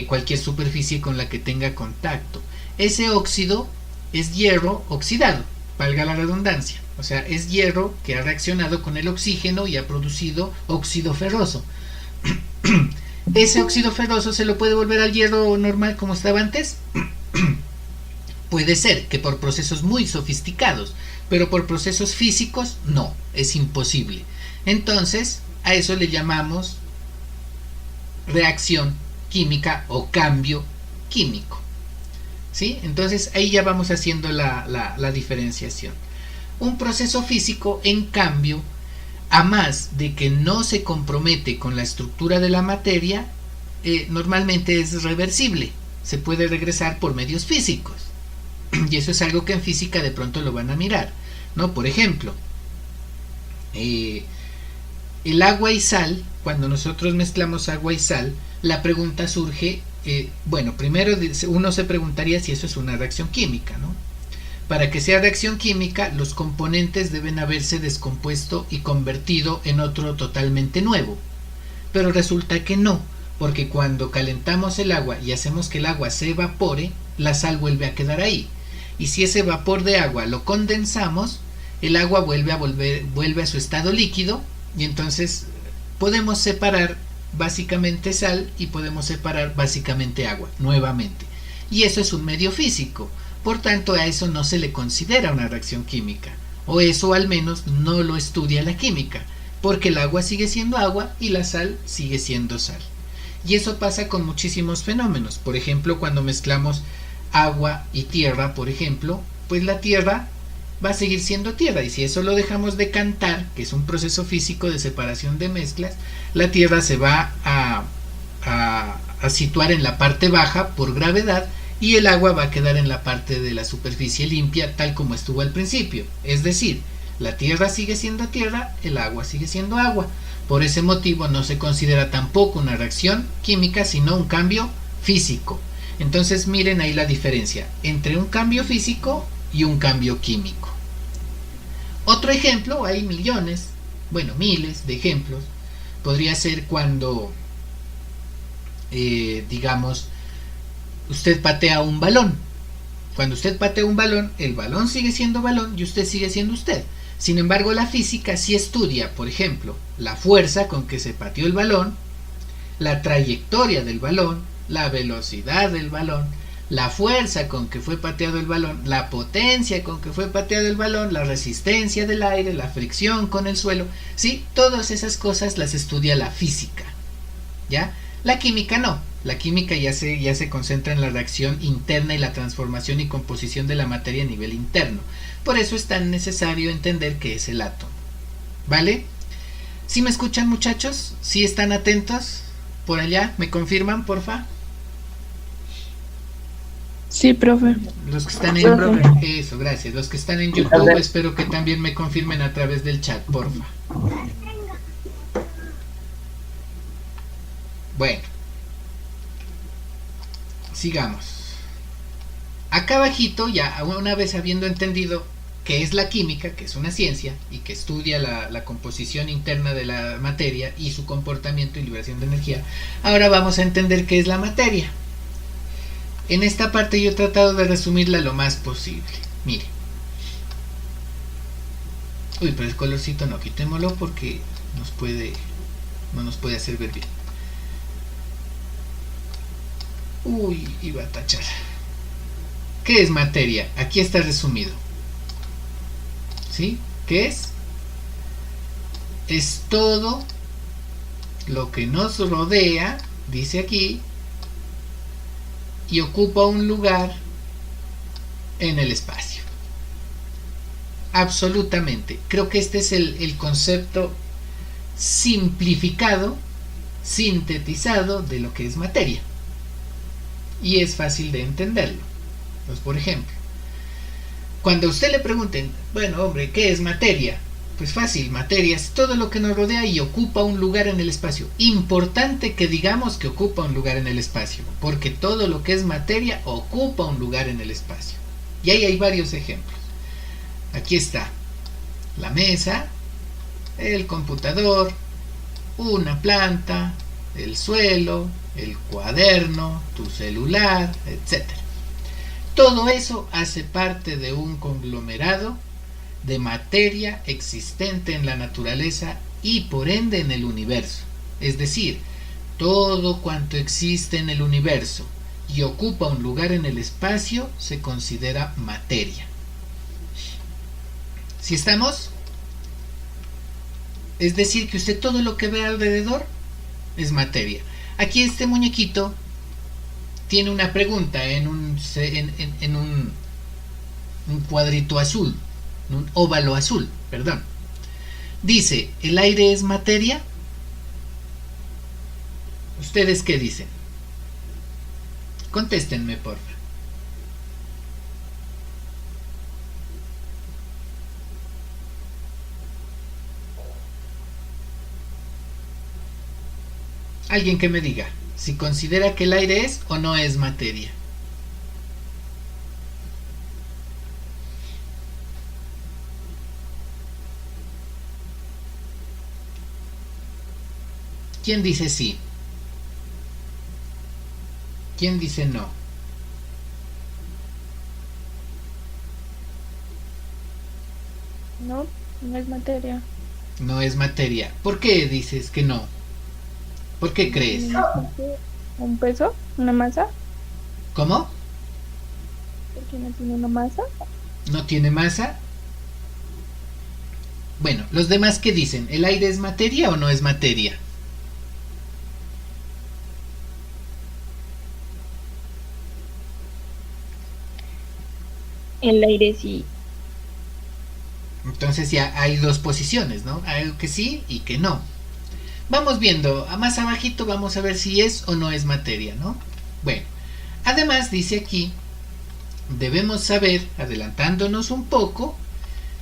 cualquier superficie con la que tenga contacto. Ese óxido es hierro oxidado, valga la redundancia, o sea, es hierro que ha reaccionado con el oxígeno y ha producido óxido ferroso. ¿Ese óxido ferroso se lo puede volver al hierro normal como estaba antes? Puede ser que por procesos muy sofisticados, pero por procesos físicos no, es imposible. Entonces, a eso le llamamos reacción química o cambio químico. ¿Sí? Entonces ahí ya vamos haciendo la diferenciación. Un proceso físico, en cambio, a más de que no se compromete con la estructura de la materia, normalmente es reversible, se puede regresar por medios físicos. Y eso es algo que en física de pronto lo van a mirar, ¿no? Por ejemplo, el agua y sal, cuando nosotros mezclamos agua y sal, la pregunta surge, bueno, primero uno se preguntaría si eso es una reacción química, ¿no? Para que sea reacción química, los componentes deben haberse descompuesto y convertido en otro totalmente nuevo. Pero resulta que no, porque cuando calentamos el agua y hacemos que el agua se evapore, la sal vuelve a quedar ahí. Y si ese vapor de agua lo condensamos, el agua vuelve a su estado líquido, y entonces podemos separar básicamente sal y podemos separar básicamente agua nuevamente. Y eso es un medio físico. Por tanto, a eso no se le considera una reacción química, o eso al menos no lo estudia la química, porque el agua sigue siendo agua y la sal sigue siendo sal. Y eso pasa con muchísimos fenómenos. Por ejemplo, cuando mezclamos agua y tierra, por ejemplo, pues la tierra va a seguir siendo tierra, y si eso lo dejamos decantar, que es un proceso físico de separación de mezclas, la tierra se va a situar en la parte baja por gravedad, y el agua va a quedar en la parte de la superficie limpia tal como estuvo al principio. Es decir, la tierra sigue siendo tierra, el agua sigue siendo agua. Por ese motivo no se considera tampoco una reacción química, sino un cambio físico. Entonces miren ahí la diferencia entre un cambio físico y un cambio químico. Otro ejemplo, hay millones, bueno, miles de ejemplos. Podría ser cuando, digamos, usted patea un balón. Cuando usted patea un balón, el balón sigue siendo balón y usted sigue siendo usted. Sin embargo, la física sí estudia, por ejemplo, la fuerza con que se pateó el balón, la trayectoria del balón, la velocidad del balón, la fuerza con que fue pateado el balón, la potencia con que fue pateado el balón, la resistencia del aire, la fricción con el suelo. Sí, todas esas cosas las estudia la física. ¿Ya? La química no. La química ya se concentra en la reacción interna y la transformación y composición de la materia a nivel interno. Por eso es tan necesario entender qué es el átomo. ¿Vale? ¿Sí me escuchan, muchachos? ¿Sí están atentos? ¿Por allá? ¿Me confirman, porfa? Sí, profe. Los que están en eso, gracias. Los que están en YouTube, espero que también me confirmen a través del chat, porfa. Bueno, sigamos. Acá abajito, ya una vez habiendo entendido qué es la química, que es una ciencia y que estudia la composición interna de la materia y su comportamiento y liberación de energía, ahora vamos a entender qué es la materia. En esta parte yo he tratado de resumirla lo más posible. Mire. Uy, pero el colorcito no, quitémoslo porque no nos puede hacer ver bien. Uy, iba a tachar. ¿Qué es materia? Aquí está resumido. ¿Sí? ¿Qué es? Es todo lo que nos rodea, dice aquí, y ocupa un lugar en el espacio. Absolutamente. Creo que este es el concepto simplificado, sintetizado de lo que es materia. Y es fácil de entenderlo. Pues, por ejemplo, cuando a usted le pregunten, bueno, hombre, ¿qué es materia? Pues fácil, materia es todo lo que nos rodea y ocupa un lugar en el espacio. Importante que digamos que ocupa un lugar en el espacio, porque todo lo que es materia ocupa un lugar en el espacio. Y ahí hay varios ejemplos. Aquí está la mesa, el computador, una planta, el suelo, el cuaderno, tu celular, etc. Todo eso hace parte de un conglomerado de materia existente en la naturaleza y por ende en el universo. Es decir, Todo cuanto existe en el universo y ocupa un lugar en el espacio se considera materia. ¿Sí estamos? Es decir, que usted todo lo que ve alrededor es materia. Aquí este muñequito tiene una pregunta en un cuadrito azul, un óvalo azul, perdón. Dice, ¿el aire es materia? ¿Ustedes qué dicen? Contéstenme, porfa. Alguien que me diga si considera que el aire es o no es materia. ¿Quién dice sí? ¿Quién dice no? No, no es materia. No es materia. ¿Por qué dices que no? ¿Por qué crees? ¿Un peso? ¿Una masa? ¿Cómo? ¿Porque no tiene una masa? ¿No tiene masa? Bueno, ¿los demás qué dicen? ¿El aire es materia o no es materia? El aire sí. Entonces ya hay dos posiciones, ¿no? Hay que sí y que no. Vamos viendo, a más abajito vamos a ver si es o no es materia, ¿no? Bueno, además dice aquí, debemos saber, adelantándonos un poco,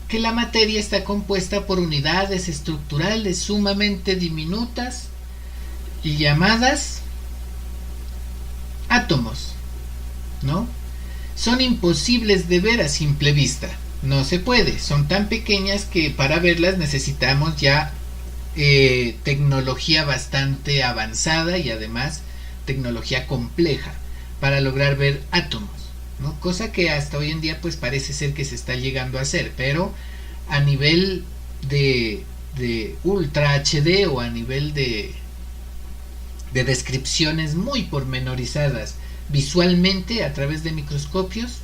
que la materia está compuesta por unidades estructurales sumamente diminutas y llamadas átomos, ¿no? Son imposibles de ver a simple vista. No se puede, son tan pequeñas que para verlas necesitamos ya tecnología bastante avanzada y además tecnología compleja para lograr ver átomos, ¿no? Cosa que hasta hoy en día pues parece ser que se está llegando a hacer, pero a nivel de ultra HD o a nivel de descripciones muy pormenorizadas visualmente a través de microscopios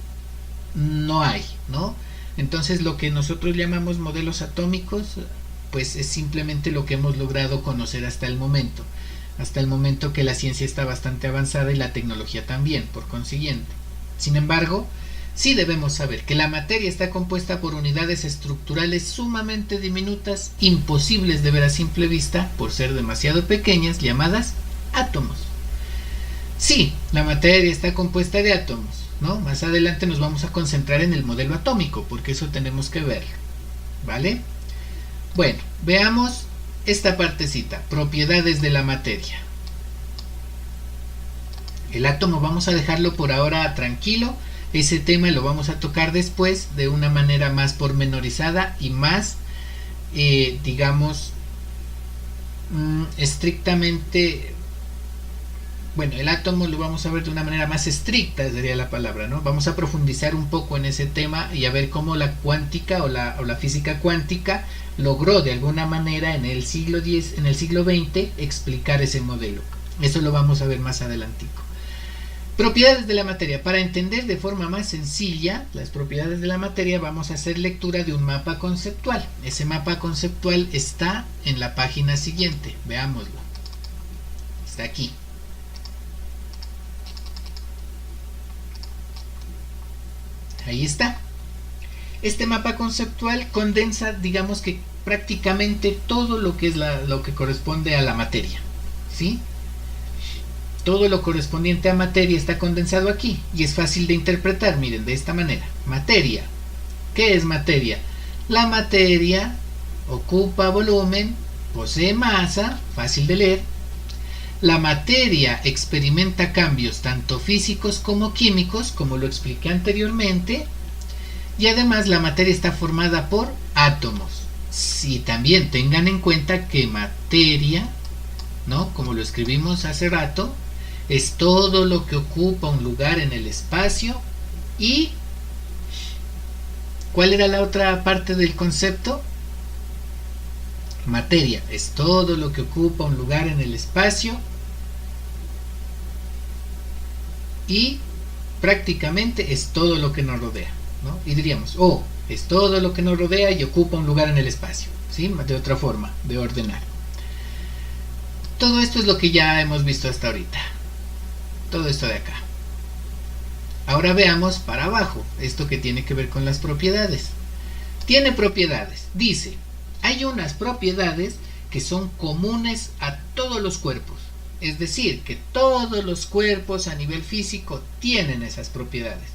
no hay, ¿no? Entonces lo que nosotros llamamos modelos atómicos pues es simplemente lo que hemos logrado conocer hasta el momento que la ciencia está bastante avanzada y la tecnología también, por consiguiente. Sin embargo, sí debemos saber que la materia está compuesta por unidades estructurales sumamente diminutas, imposibles de ver a simple vista por ser demasiado pequeñas, llamadas átomos. Sí, la materia está compuesta de átomos, ¿no? Más adelante nos vamos a concentrar en el modelo atómico, porque eso tenemos que verlo, ¿vale? Bueno, veamos esta partecita, propiedades de la materia. El átomo vamos a dejarlo por ahora tranquilo, ese tema lo vamos a tocar después de una manera más pormenorizada y más, digamos, estrictamente. Bueno, el átomo lo vamos a ver de una manera más estricta, sería la palabra, ¿no? Vamos a profundizar un poco en ese tema y a ver cómo la cuántica o la física cuántica logró de alguna manera en el siglo XX explicar ese modelo. Eso lo vamos a ver más adelantico. Propiedades de la materia. Para entender de forma más sencilla las propiedades de la materia vamos a hacer lectura de un mapa conceptual. Ese mapa conceptual está en la página siguiente. Veámoslo. Está aquí. Ahí está. Este mapa conceptual condensa, digamos que prácticamente todo lo que es lo que corresponde a la materia, ¿sí? Todo lo correspondiente a materia está condensado aquí y es fácil de interpretar, miren, de esta manera. Materia. ¿Qué es materia? La materia ocupa volumen, posee masa, fácil de leer. La materia experimenta cambios tanto físicos como químicos, como lo expliqué anteriormente, y además la materia está formada por átomos. Si también tengan en cuenta que materia, ¿no? Como lo escribimos hace rato, es todo lo que ocupa un lugar en el espacio. Y ¿cuál era la otra parte del concepto? Materia es todo lo que ocupa un lugar en el espacio y prácticamente es todo lo que nos rodea, ¿no? Y diríamos, es todo lo que nos rodea y ocupa un lugar en el espacio, ¿sí? De otra forma de ordenar. Todo esto es lo que ya hemos visto hasta ahorita. Todo esto de acá. Ahora veamos para abajo, esto que tiene que ver con las propiedades. Tiene propiedades. Dice, hay unas propiedades que son comunes a todos los cuerpos. Es decir, que todos los cuerpos a nivel físico tienen esas propiedades,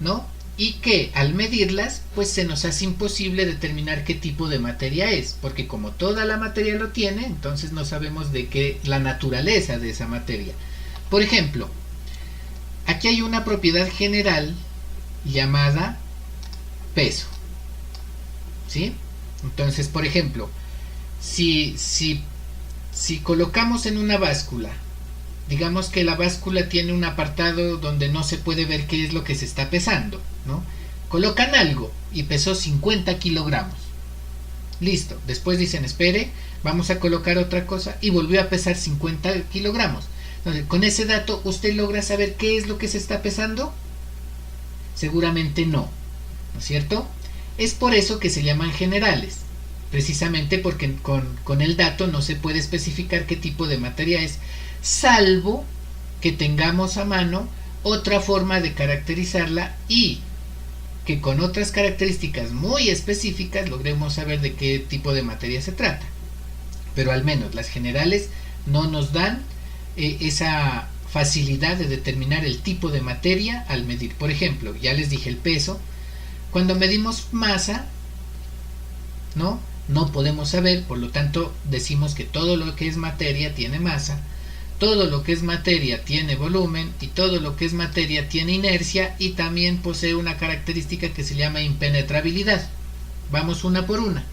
¿no? Y que al medirlas, pues se nos hace imposible determinar qué tipo de materia es, porque como toda la materia lo tiene, entonces no sabemos de qué la naturaleza de esa materia. Por ejemplo, aquí hay una propiedad general llamada peso, ¿sí? Entonces, por ejemplo, si colocamos en una báscula, digamos que la báscula tiene un apartado donde no se puede ver qué es lo que se está pesando, ¿no? Colocan algo y pesó 50 kilogramos. Listo, después dicen, espere, vamos a colocar otra cosa y volvió a pesar 50 kilogramos. Entonces, con ese dato, ¿usted logra saber qué es lo que se está pesando? Seguramente no, ¿no es cierto? Es por eso que se llaman generales, precisamente porque con el dato no se puede especificar qué tipo de materia es, salvo que tengamos a mano otra forma de caracterizarla y que con otras características muy específicas logremos saber de qué tipo de materia se trata. Pero al menos las generales no nos dan esa facilidad de determinar el tipo de materia al medir. Por ejemplo, ya les dije el peso. Cuando medimos masa, no podemos saber, por lo tanto decimos que todo lo que es materia tiene masa, todo lo que es materia tiene volumen y todo lo que es materia tiene inercia y también posee una característica que se llama impenetrabilidad. Vamos una por una.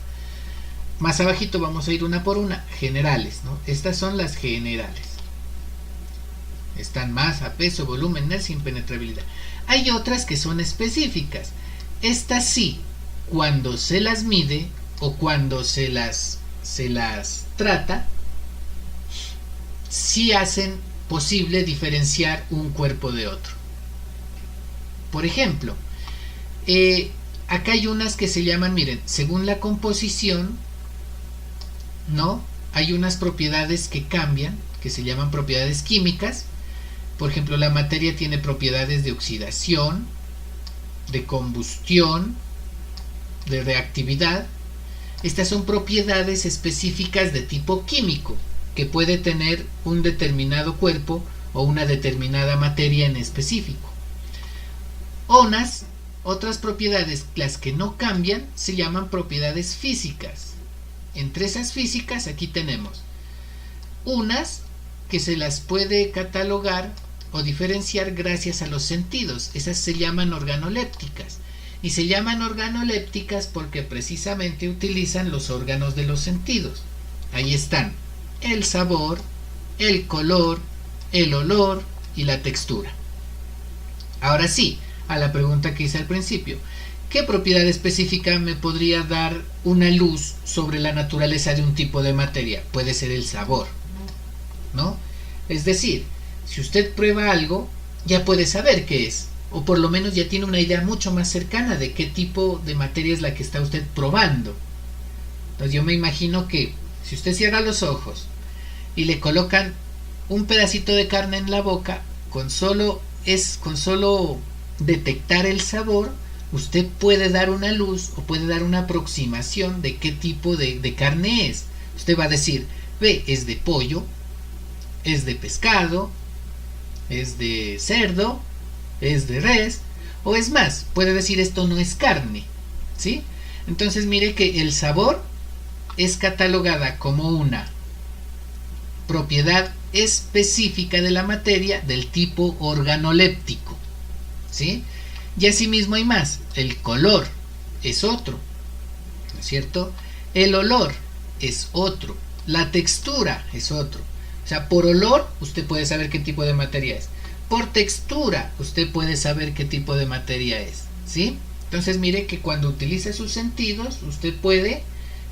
Más abajito vamos a ir una por una. Generales, ¿no? Estas son las generales. Están masa, peso, volumen, inercia, impenetrabilidad. Hay otras que son específicas. Estas sí, cuando se las mide o cuando se las trata, sí hacen posible diferenciar un cuerpo de otro. Por ejemplo, acá hay unas que se llaman, miren, según la composición, ¿no? Hay unas propiedades que cambian, que se llaman propiedades químicas. Por ejemplo, la materia tiene propiedades de oxidación, de combustión, de reactividad. Estas son propiedades específicas de tipo químico que puede tener un determinado cuerpo o una determinada materia en específico. Otras propiedades, las que no cambian, se llaman propiedades físicas. Entre esas físicas aquí tenemos unas que se las puede catalogar o diferenciar gracias a los sentidos. Esas se llaman organolépticas. Y se llaman organolépticas porque precisamente utilizan los órganos de los sentidos. Ahí están el sabor, el color, el olor y la textura. Ahora sí, a la pregunta que hice al principio, ¿qué propiedad específica me podría dar una luz sobre la naturaleza de un tipo de materia? Puede ser el sabor, ¿no? Es decir, si usted prueba algo, ya puede saber qué es, o por lo menos ya tiene una idea mucho más cercana de qué tipo de materia es la que está usted probando. Entonces yo me imagino que si usted cierra los ojos y le colocan un pedacito de carne en la boca, con solo detectar el sabor, usted puede dar una luz o puede dar una aproximación de qué tipo de carne es. Usted va a decir, ve, es de pollo, es de pescado, es de cerdo, es de res, o es más, puede decir esto no es carne, ¿sí? Entonces mire que el sabor es catalogada como una propiedad específica de la materia del tipo organoléptico, ¿sí? Y asimismo hay más, el color es otro, ¿no es cierto? El olor es otro, la textura es otro. O sea, por olor usted puede saber qué tipo de materia es. Por textura usted puede saber qué tipo de materia es, ¿sí? Entonces mire que cuando utiliza sus sentidos usted puede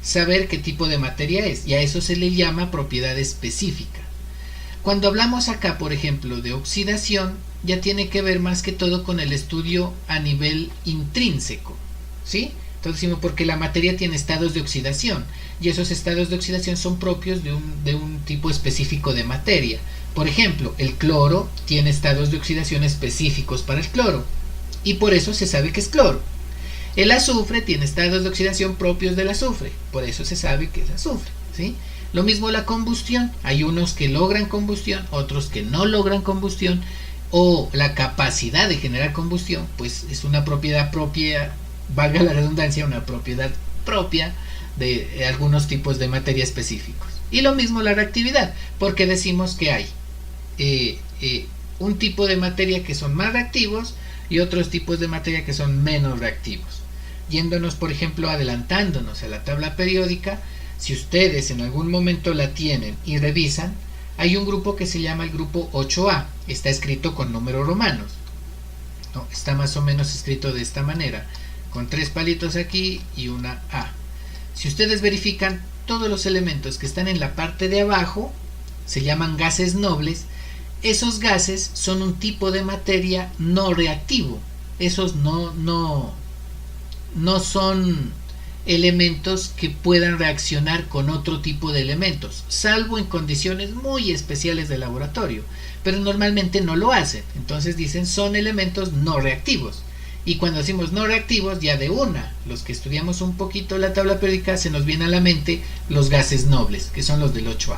saber qué tipo de materia es, y a eso se le llama propiedad específica. Cuando hablamos acá, por ejemplo, de oxidación, ya tiene que ver más que todo con el estudio a nivel intrínseco, ¿sí? Entonces decimos porque la materia tiene estados de oxidación y esos estados de oxidación son propios de un tipo específico de materia. Por ejemplo, el cloro tiene estados de oxidación específicos para el cloro y por eso se sabe que es cloro. El azufre tiene estados de oxidación propios del azufre, por eso se sabe que es azufre, ¿sí? Lo mismo la combustión, hay unos que logran combustión, otros que no logran combustión, o la capacidad de generar combustión, pues es una propiedad propia, valga la redundancia, una propiedad propia de algunos tipos de materia específicos. Y lo mismo la reactividad, porque decimos que hay un tipo de materia que son más reactivos y otros tipos de materia que son menos reactivos. Yéndonos, por ejemplo, adelantándonos a la tabla periódica, si ustedes en algún momento la tienen y revisan, hay un grupo que se llama el grupo 8A, está escrito con números romanos, ¿no? Está más o menos escrito de esta manera, con 3 palitos aquí y una A. Si ustedes verifican, todos los elementos que están en la parte de abajo se llaman gases nobles. Esos gases son un tipo de materia no reactivo, esos no son elementos que puedan reaccionar con otro tipo de elementos, salvo en condiciones muy especiales de laboratorio, pero normalmente no lo hacen. Entonces dicen son elementos no reactivos, y cuando decimos no reactivos, ya de una, los que estudiamos un poquito la tabla periódica, se nos viene a la mente los gases nobles, que son los del 8A.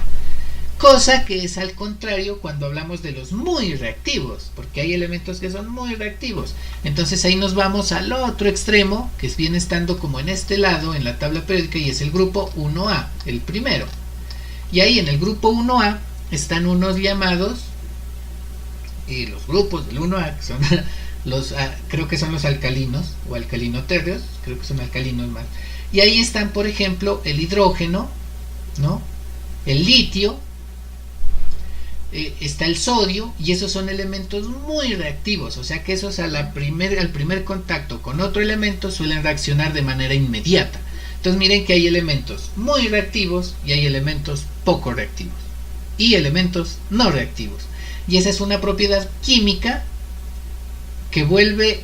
Cosa que es al contrario cuando hablamos de los muy reactivos, porque hay elementos que son muy reactivos. Entonces ahí nos vamos al otro extremo, que viene estando como en este lado en la tabla periódica, y es el grupo 1A, el primero. Y ahí en el grupo 1A están unos llamados, y los grupos del 1A, que son los, creo que son los alcalinos, o alcalinotérreos, creo que son alcalinos más. Y ahí están, por ejemplo, el hidrógeno, ¿no? El litio, está el sodio, y esos son elementos muy reactivos, o sea que esos al primer contacto con otro elemento suelen reaccionar de manera inmediata. Entonces miren que hay elementos muy reactivos y hay elementos poco reactivos y elementos no reactivos, y esa es una propiedad química que vuelve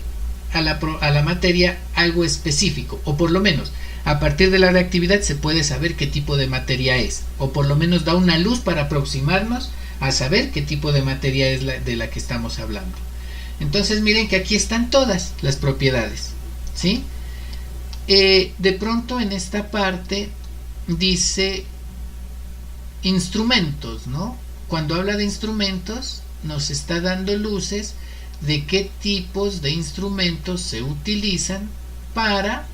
a la materia algo específico, o por lo menos a partir de la reactividad se puede saber qué tipo de materia es, o por lo menos da una luz para aproximarnos a saber qué tipo de materia es de la que estamos hablando. Entonces miren que aquí están todas las propiedades, ¿sí? De pronto en esta parte dice instrumentos, ¿no? Cuando habla de instrumentos nos está dando luces de qué tipos de instrumentos se utilizan para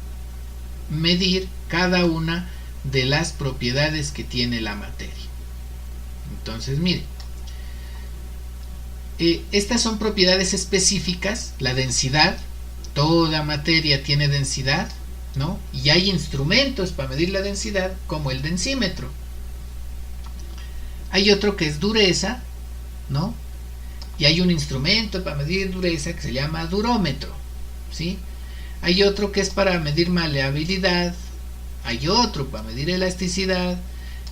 medir cada una de las propiedades que tiene la materia. Entonces miren, estas son propiedades específicas, la densidad, toda materia tiene densidad, ¿no? Y hay instrumentos para medir la densidad, como el densímetro. Hay otro que es dureza, ¿no? Y hay un instrumento para medir dureza que se llama durómetro, ¿sí? Hay otro que es para medir maleabilidad, hay otro para medir elasticidad,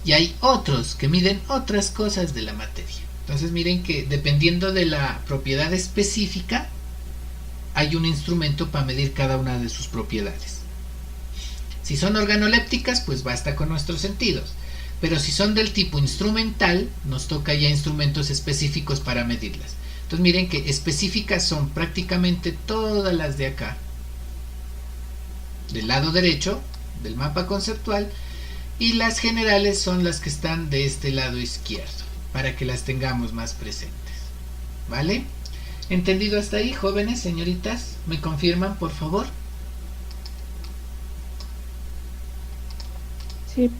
y hay otros que miden otras cosas de la materia. Entonces miren que dependiendo de la propiedad específica hay un instrumento para medir cada una de sus propiedades. Si son organolépticas, pues basta con nuestros sentidos, pero si son del tipo instrumental nos toca ya instrumentos específicos para medirlas. Entonces miren que específicas son prácticamente todas las de acá, del lado derecho del mapa conceptual, y las generales son las que están de este lado izquierdo, para que las tengamos más presentes, ¿vale? ¿Entendido hasta ahí, jóvenes, señoritas? ¿Me confirman, por favor? Sí.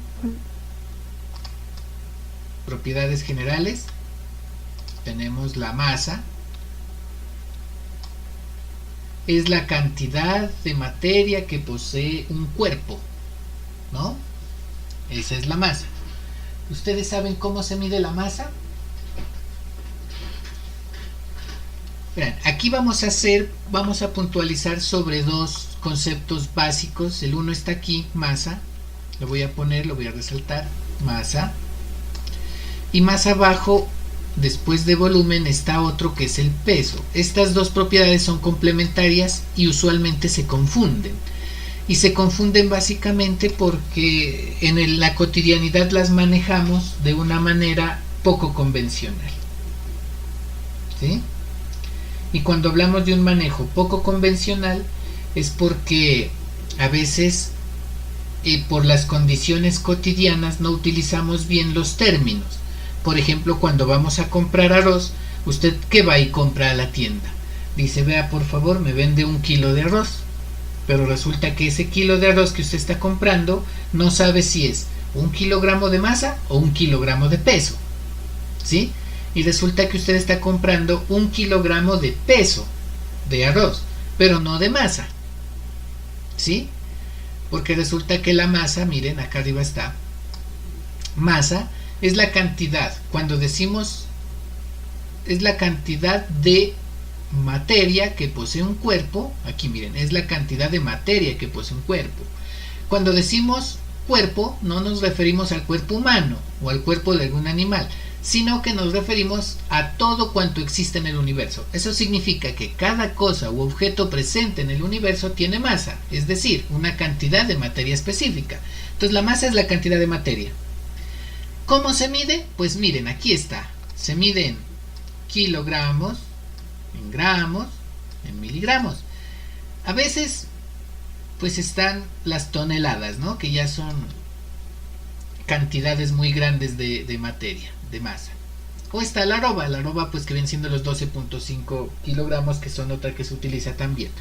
Propiedades generales. Tenemos la masa. Es la cantidad de materia que posee un cuerpo, ¿no? Esa es la masa. ¿Ustedes saben cómo se mide la masa? Vean, aquí vamos a puntualizar sobre dos conceptos básicos. El uno está aquí, masa. Lo voy a poner, lo voy a resaltar, masa. Y más abajo después de volumen está otro que es el peso. Estas dos propiedades son complementarias y usualmente se confunden. Y se confunden básicamente porque en la cotidianidad las manejamos de una manera poco convencional. ¿Sí? Y cuando hablamos de un manejo poco convencional es porque a veces por las condiciones cotidianas no utilizamos bien los términos. Por ejemplo, cuando vamos a comprar arroz, ¿usted qué va y compra a la tienda? Dice, vea por favor, me vende 1 kilo de arroz. Pero resulta que ese kilo de arroz que usted está comprando no sabe si es 1 kilogramo de masa o 1 kilogramo de peso. ¿Sí? Y resulta que usted está comprando 1 kilogramo de peso de arroz, pero no de masa. ¿Sí? Porque resulta que la masa, miren, acá arriba está, masa es la cantidad, cuando decimos es la cantidad de materia que posee un cuerpo, aquí miren, es la cantidad de materia que posee un cuerpo. Cuando decimos cuerpo, no nos referimos al cuerpo humano o al cuerpo de algún animal, sino que nos referimos a todo cuanto existe en el universo. Eso significa que cada cosa u objeto presente en el universo tiene masa, es decir, una cantidad de materia específica. Entonces la masa es la cantidad de materia. ¿Cómo se mide? Pues miren, aquí está. Se mide en kilogramos, en gramos, en miligramos. A veces pues están las toneladas, ¿no? Que ya son cantidades muy grandes de materia, de masa. O está la arroba pues que vienen siendo los 12.5 kilogramos, que son otra que se utiliza también.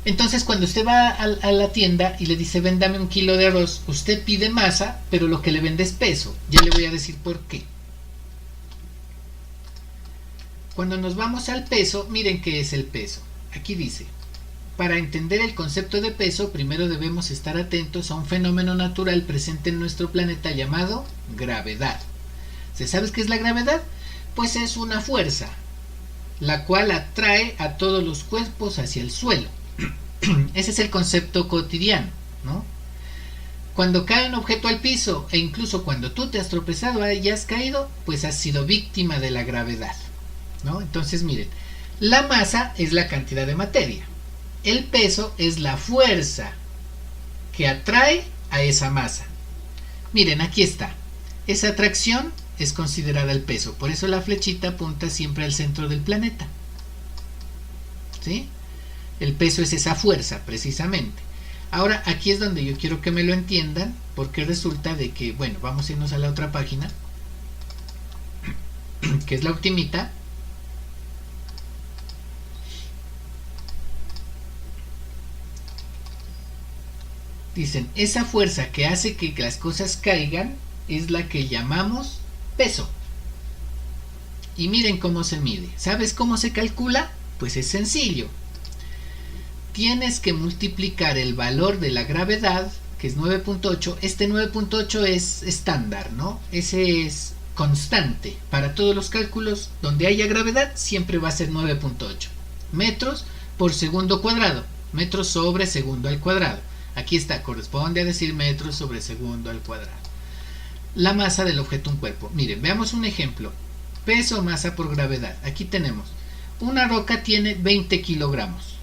Entonces cuando usted va a la tienda y le dice véndame 1 kilo de arroz, usted pide masa, pero lo que le vende es peso. Ya le voy a decir por qué. Cuando nos vamos al peso, miren qué es el peso. Aquí dice, para entender el concepto de peso, primero debemos estar atentos a un fenómeno natural presente en nuestro planeta llamado gravedad. ¿Se sabe qué es la gravedad? Pues es una fuerza, la cual atrae a todos los cuerpos hacia el suelo. Ese es el concepto cotidiano, ¿no? Cuando cae un objeto al piso, e incluso cuando tú te has tropezado y has caído, pues has sido víctima de la gravedad, ¿no? Entonces miren, la masa es la cantidad de materia, el peso es la fuerza que atrae a esa masa. Miren, aquí está, esa atracción es considerada el peso, por eso la flechita apunta siempre al centro del planeta, ¿sí? El peso es esa fuerza, precisamente. Ahora, aquí es donde yo quiero que me lo entiendan, porque resulta de que, bueno, vamos a irnos a la otra página, que es la ultimita. Dicen, esa fuerza que hace que las cosas caigan es la que llamamos peso. Y miren cómo se mide. ¿Sabes cómo se calcula? Pues es sencillo. Tienes que multiplicar el valor de la gravedad, que es 9.8. Este 9.8 es estándar, ¿no? Ese es constante. Para todos los cálculos donde haya gravedad, siempre va a ser 9.8. Metros por segundo cuadrado. Metros sobre segundo al cuadrado. Aquí está, corresponde a decir metros sobre segundo al cuadrado. La masa del objeto, un cuerpo. Miren, veamos un ejemplo. Peso, masa por gravedad. Aquí tenemos. Una roca tiene 20 kilogramos.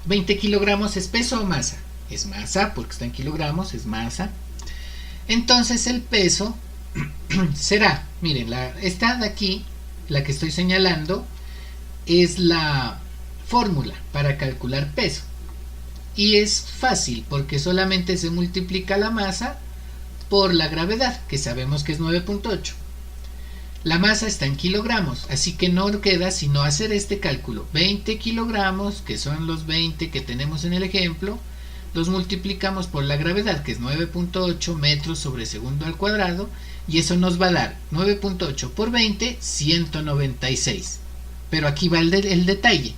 20 kilogramos es peso o masa. Es masa, porque está en kilogramos, es masa. Entonces el peso será, miren, esta de aquí, la que estoy señalando, es la fórmula para calcular peso. Y es fácil, porque solamente se multiplica la masa por la gravedad, que sabemos que es 9.8. La masa está en kilogramos, así que no queda sino hacer este cálculo. 20 kilogramos, que son los 20 que tenemos en el ejemplo, los multiplicamos por la gravedad, que es 9.8 metros sobre segundo al cuadrado, y eso nos va a dar 9.8 por 20, 196. Pero aquí va el detalle.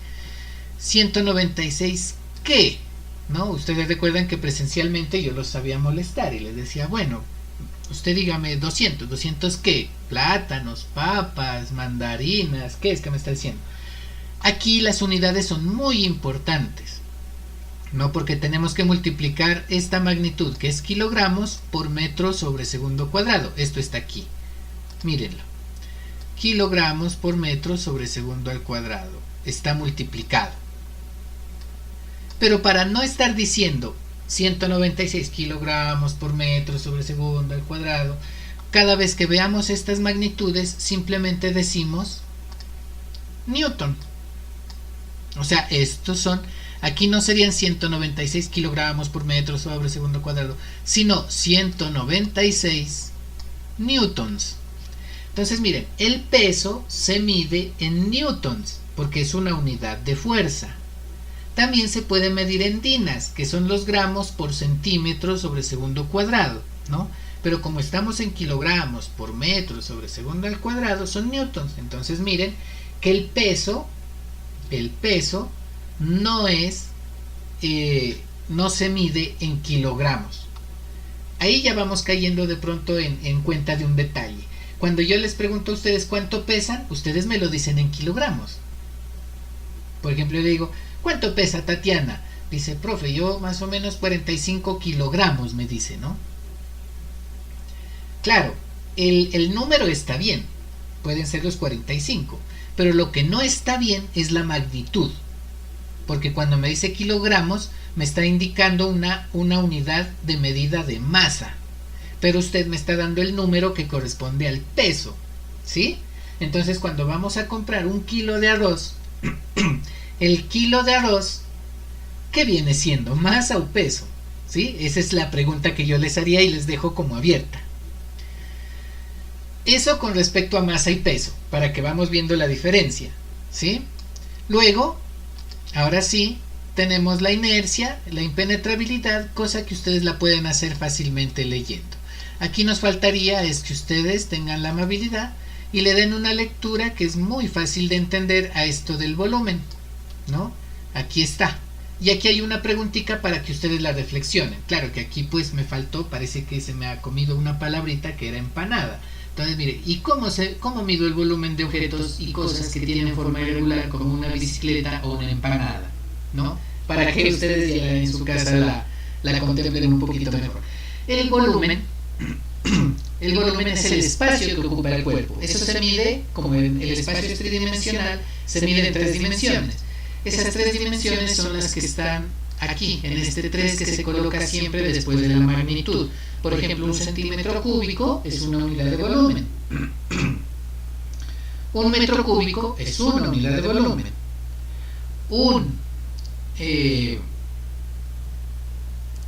196, ¿qué? ¿No? Ustedes recuerdan que presencialmente yo los sabía molestar y les decía, bueno, usted dígame 200, ¿200 qué? Plátanos, papas, mandarinas, ¿qué es que me está diciendo? Aquí las unidades son muy importantes, ¿no? Porque tenemos que multiplicar esta magnitud, que es kilogramos, por metro sobre segundo cuadrado. Esto está aquí. Mírenlo. Kilogramos por metro sobre segundo al cuadrado. Está multiplicado. Pero para no estar diciendo 196 kilogramos por metro sobre segundo al cuadrado, cada vez que veamos estas magnitudes simplemente decimos Newton. O sea, estos son, aquí no serían 196 kilogramos por metro sobre segundo cuadrado, sino 196 newtons. Entonces miren, el peso se mide en newtons porque es una unidad de fuerza. También se puede medir en dinas, que son los gramos por centímetro sobre segundo cuadrado, ¿no? Pero como estamos en kilogramos por metro sobre segundo al cuadrado, son newtons. Entonces miren que el peso no es, no se mide en kilogramos. Ahí ya vamos cayendo de pronto en cuenta de un detalle. Cuando yo les pregunto a ustedes cuánto pesan, ustedes me lo dicen en kilogramos. Por ejemplo, yo le digo, ¿cuánto pesa Tatiana? Dice, profe, yo más o menos 45 kilogramos, me dice, ¿no? Claro, el número está bien, pueden ser los 45, pero lo que no está bien es la magnitud, porque cuando me dice kilogramos, me está indicando una unidad de medida de masa, pero usted me está dando el número que corresponde al peso, ¿sí? Entonces cuando vamos a comprar un kilo de arroz, el kilo de arroz, ¿qué viene siendo? ¿Masa o peso? ¿Sí? Esa es la pregunta que yo les haría y les dejo como abierta. Eso con respecto a masa y peso, para que vamos viendo la diferencia, ¿sí? Luego, ahora sí, tenemos la inercia, la impenetrabilidad, cosa que ustedes la pueden hacer fácilmente leyendo. Aquí nos faltaría es que ustedes tengan la amabilidad y le den una lectura que es muy fácil de entender a esto del volumen, ¿no? Aquí está. Y aquí hay una preguntita para que ustedes la reflexionen. Claro que aquí pues me faltó, parece que se me ha comido una palabrita que era empanada. Entonces mire, ¿y cómo mido el volumen de objetos y cosas que tienen forma irregular como una bicicleta o una empanada? ¿No? Para que ustedes ya en su casa la contemplen un poquito mejor. El volumen es el espacio que ocupa el cuerpo. Eso se mide, como el espacio es tridimensional, se mide en 3 dimensiones. Esas 3 dimensiones son las que están aquí, en este 3 que se coloca siempre después de la magnitud. Por ejemplo, un centímetro cúbico es una unidad de volumen. Un metro cúbico es una unidad de volumen. Un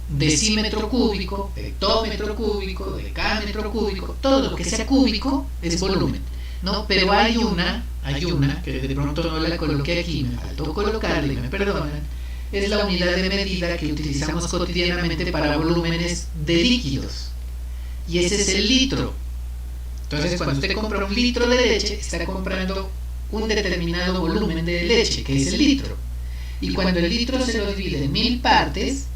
decímetro cúbico, hectómetro cúbico, decámetro cúbico, todo lo que sea cúbico es volumen, ¿no? Pero hay una que de pronto no la coloqué aquí, me faltó colocarla y me perdonan, es la unidad de medida que utilizamos cotidianamente para volúmenes de líquidos, y ese es el litro. Entonces cuando usted compra un litro de leche, está comprando un determinado volumen de leche, que es el litro, y cuando el litro se lo divide en 1000 partes,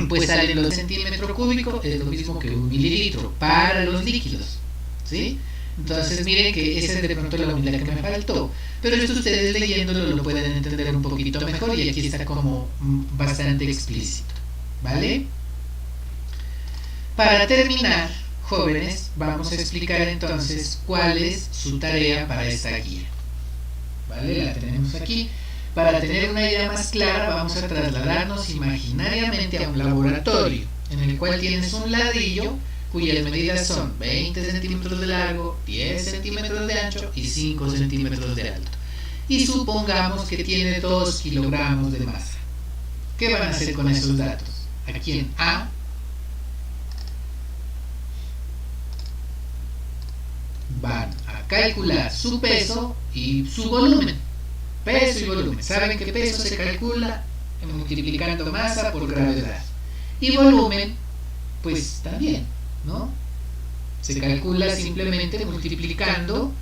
pues salen los centímetros cúbicos, es lo mismo que un mililitro para los líquidos, ¿sí? Entonces miren que esa es de pronto la unidad que me faltó, pero esto ustedes leyéndolo lo pueden entender un poquito mejor y aquí está como bastante explícito, ¿vale? Para terminar, jóvenes, vamos a explicar entonces cuál es su tarea para esta guía, ¿vale? La tenemos aquí. Para tener una idea más clara vamos a trasladarnos imaginariamente a un laboratorio en el cual tienes un ladrillo cuyas medidas son 20 centímetros de largo, 10 centímetros de ancho y 5 centímetros de alto. Y supongamos que tiene 2 kilogramos de masa. ¿Qué van a hacer con esos datos? Aquí en A van a calcular su peso y su volumen. Peso y volumen. Saben que peso se calcula multiplicando masa por gravedad. Y volumen, pues también, ¿no? Se calcula simplemente multiplicando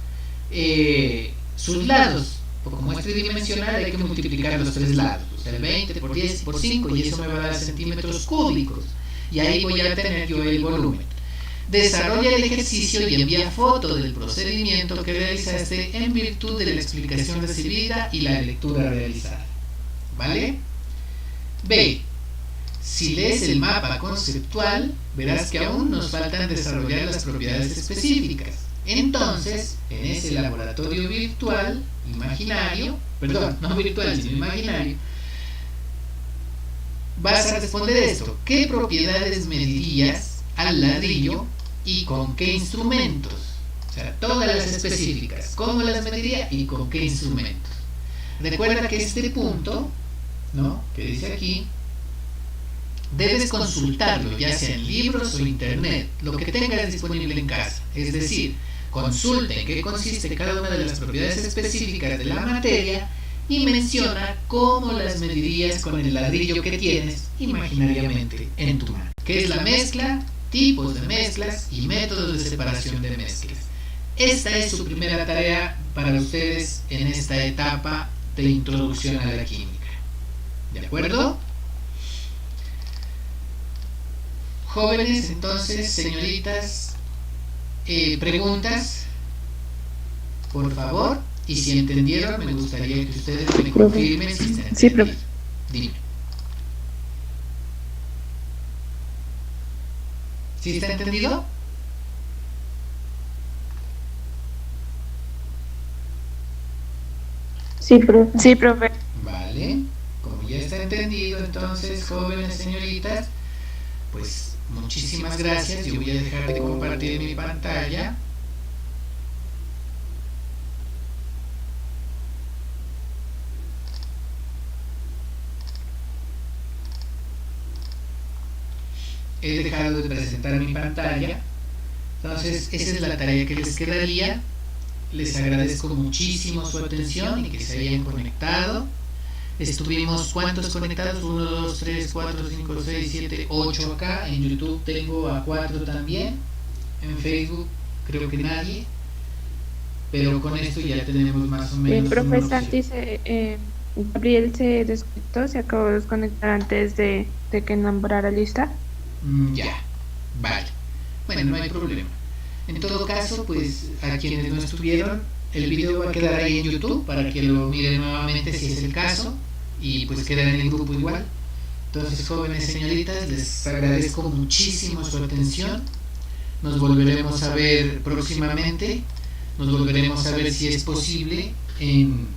sus lados. Como es tridimensional hay que multiplicar los 3 lados. O sea, el 20 por 10 por 5 y eso me va a dar centímetros cúbicos. Y ahí voy a tener yo el volumen. Desarrolla el ejercicio y envía foto del procedimiento que realizaste en virtud de la explicación recibida y la lectura realizada. ¿Vale? B. Si lees el mapa conceptual, verás que aún nos faltan desarrollar las propiedades específicas. Entonces, en ese laboratorio virtual, imaginario, perdón, no virtual, sino imaginario, vas a responder esto: ¿qué propiedades medirías al ladrillo y con qué instrumentos? O sea, todas las específicas, ¿cómo las mediría y con qué instrumentos? Recuerda que este punto, ¿no?, que dice aquí, debes consultarlo, ya sea en libros o internet, lo que tengas disponible en casa. Es decir, consulta en qué consiste cada una de las propiedades específicas de la materia y menciona cómo las medirías con el ladrillo que tienes imaginariamente en tu mano. ¿Qué es la mezcla? Tipos de mezclas y métodos de separación de mezclas. Esta es su primera tarea para ustedes en esta etapa de introducción a la química. ¿De acuerdo? Jóvenes, entonces, señoritas, preguntas, por favor, y si entendieron, me gustaría que ustedes me confirmen si está entendido. Sí, profe. Dime. ¿Sí está entendido? Sí, profe. Sí, profe. Vale, como ya está entendido, entonces, jóvenes, señoritas, pues muchísimas gracias. Yo voy a dejar de compartir mi pantalla. He dejado de presentar mi pantalla. Entonces, esa es la tarea que les quedaría. Les agradezco muchísimo su atención y que se hayan conectado. Estuvimos, ¿cuántos conectados? 1, 2, 3, 4, 5, 6, 7, 8 acá. En YouTube tengo a 4 también. En Facebook creo que nadie. Pero con esto ya tenemos más o menos Profe una Santi, Gabriel se desconectó, se acabó de desconectar antes de que nombrara lista. Ya, vale. Bueno, no hay problema. En todo caso, pues a quienes no estuvieron, el video va a quedar ahí en YouTube para que lo miren nuevamente si es el caso, y pues quedan en el grupo igual. Entonces, jóvenes señoritas, les agradezco muchísimo su atención. Nos volveremos a ver próximamente. Nos volveremos a ver si es posible en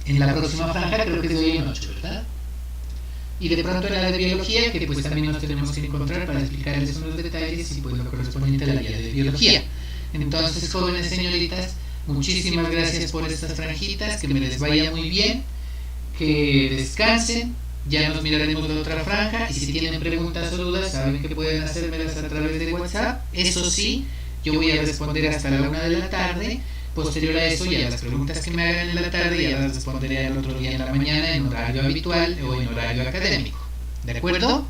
la próxima franja, creo que es de hoy en 8, ¿verdad? Y de pronto en la de biología, que pues también nos tenemos que encontrar para explicarles unos detalles y pues lo correspondiente a la guía de biología. Entonces, jóvenes señoritas, muchísimas gracias por estas franjitas, que me les vaya muy bien, que descansen, ya nos miraremos de otra franja, y si tienen preguntas o dudas, saben que pueden hacérmelas a través de WhatsApp. Eso sí, yo voy a responder hasta la 1 de la tarde. Posterior a eso, ya las preguntas que me hagan en la tarde ya las responderé al otro día en la mañana en horario habitual o en horario académico. ¿De acuerdo?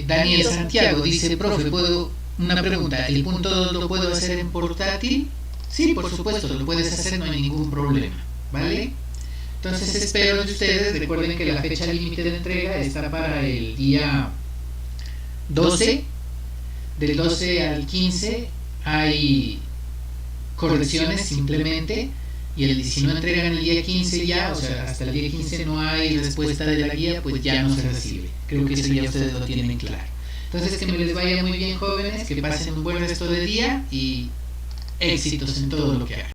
Daniel Santiago dice: profe, una pregunta, ¿el punto 2 lo puedo hacer en portátil? Sí, por supuesto, lo puedes hacer, no hay ningún problema, ¿vale? Entonces espero de ustedes. Recuerden que la fecha límite de entrega está para el día 12. Del 12 al 15 hay correcciones simplemente, y si no entregan el día 15 ya, o sea, hasta el día 15 no hay respuesta de la guía, pues ya no se recibe. Creo que eso ya ustedes lo tienen claro. Entonces, que me les vaya muy bien, jóvenes, que pasen un buen resto de día y éxitos en todo lo que hagan.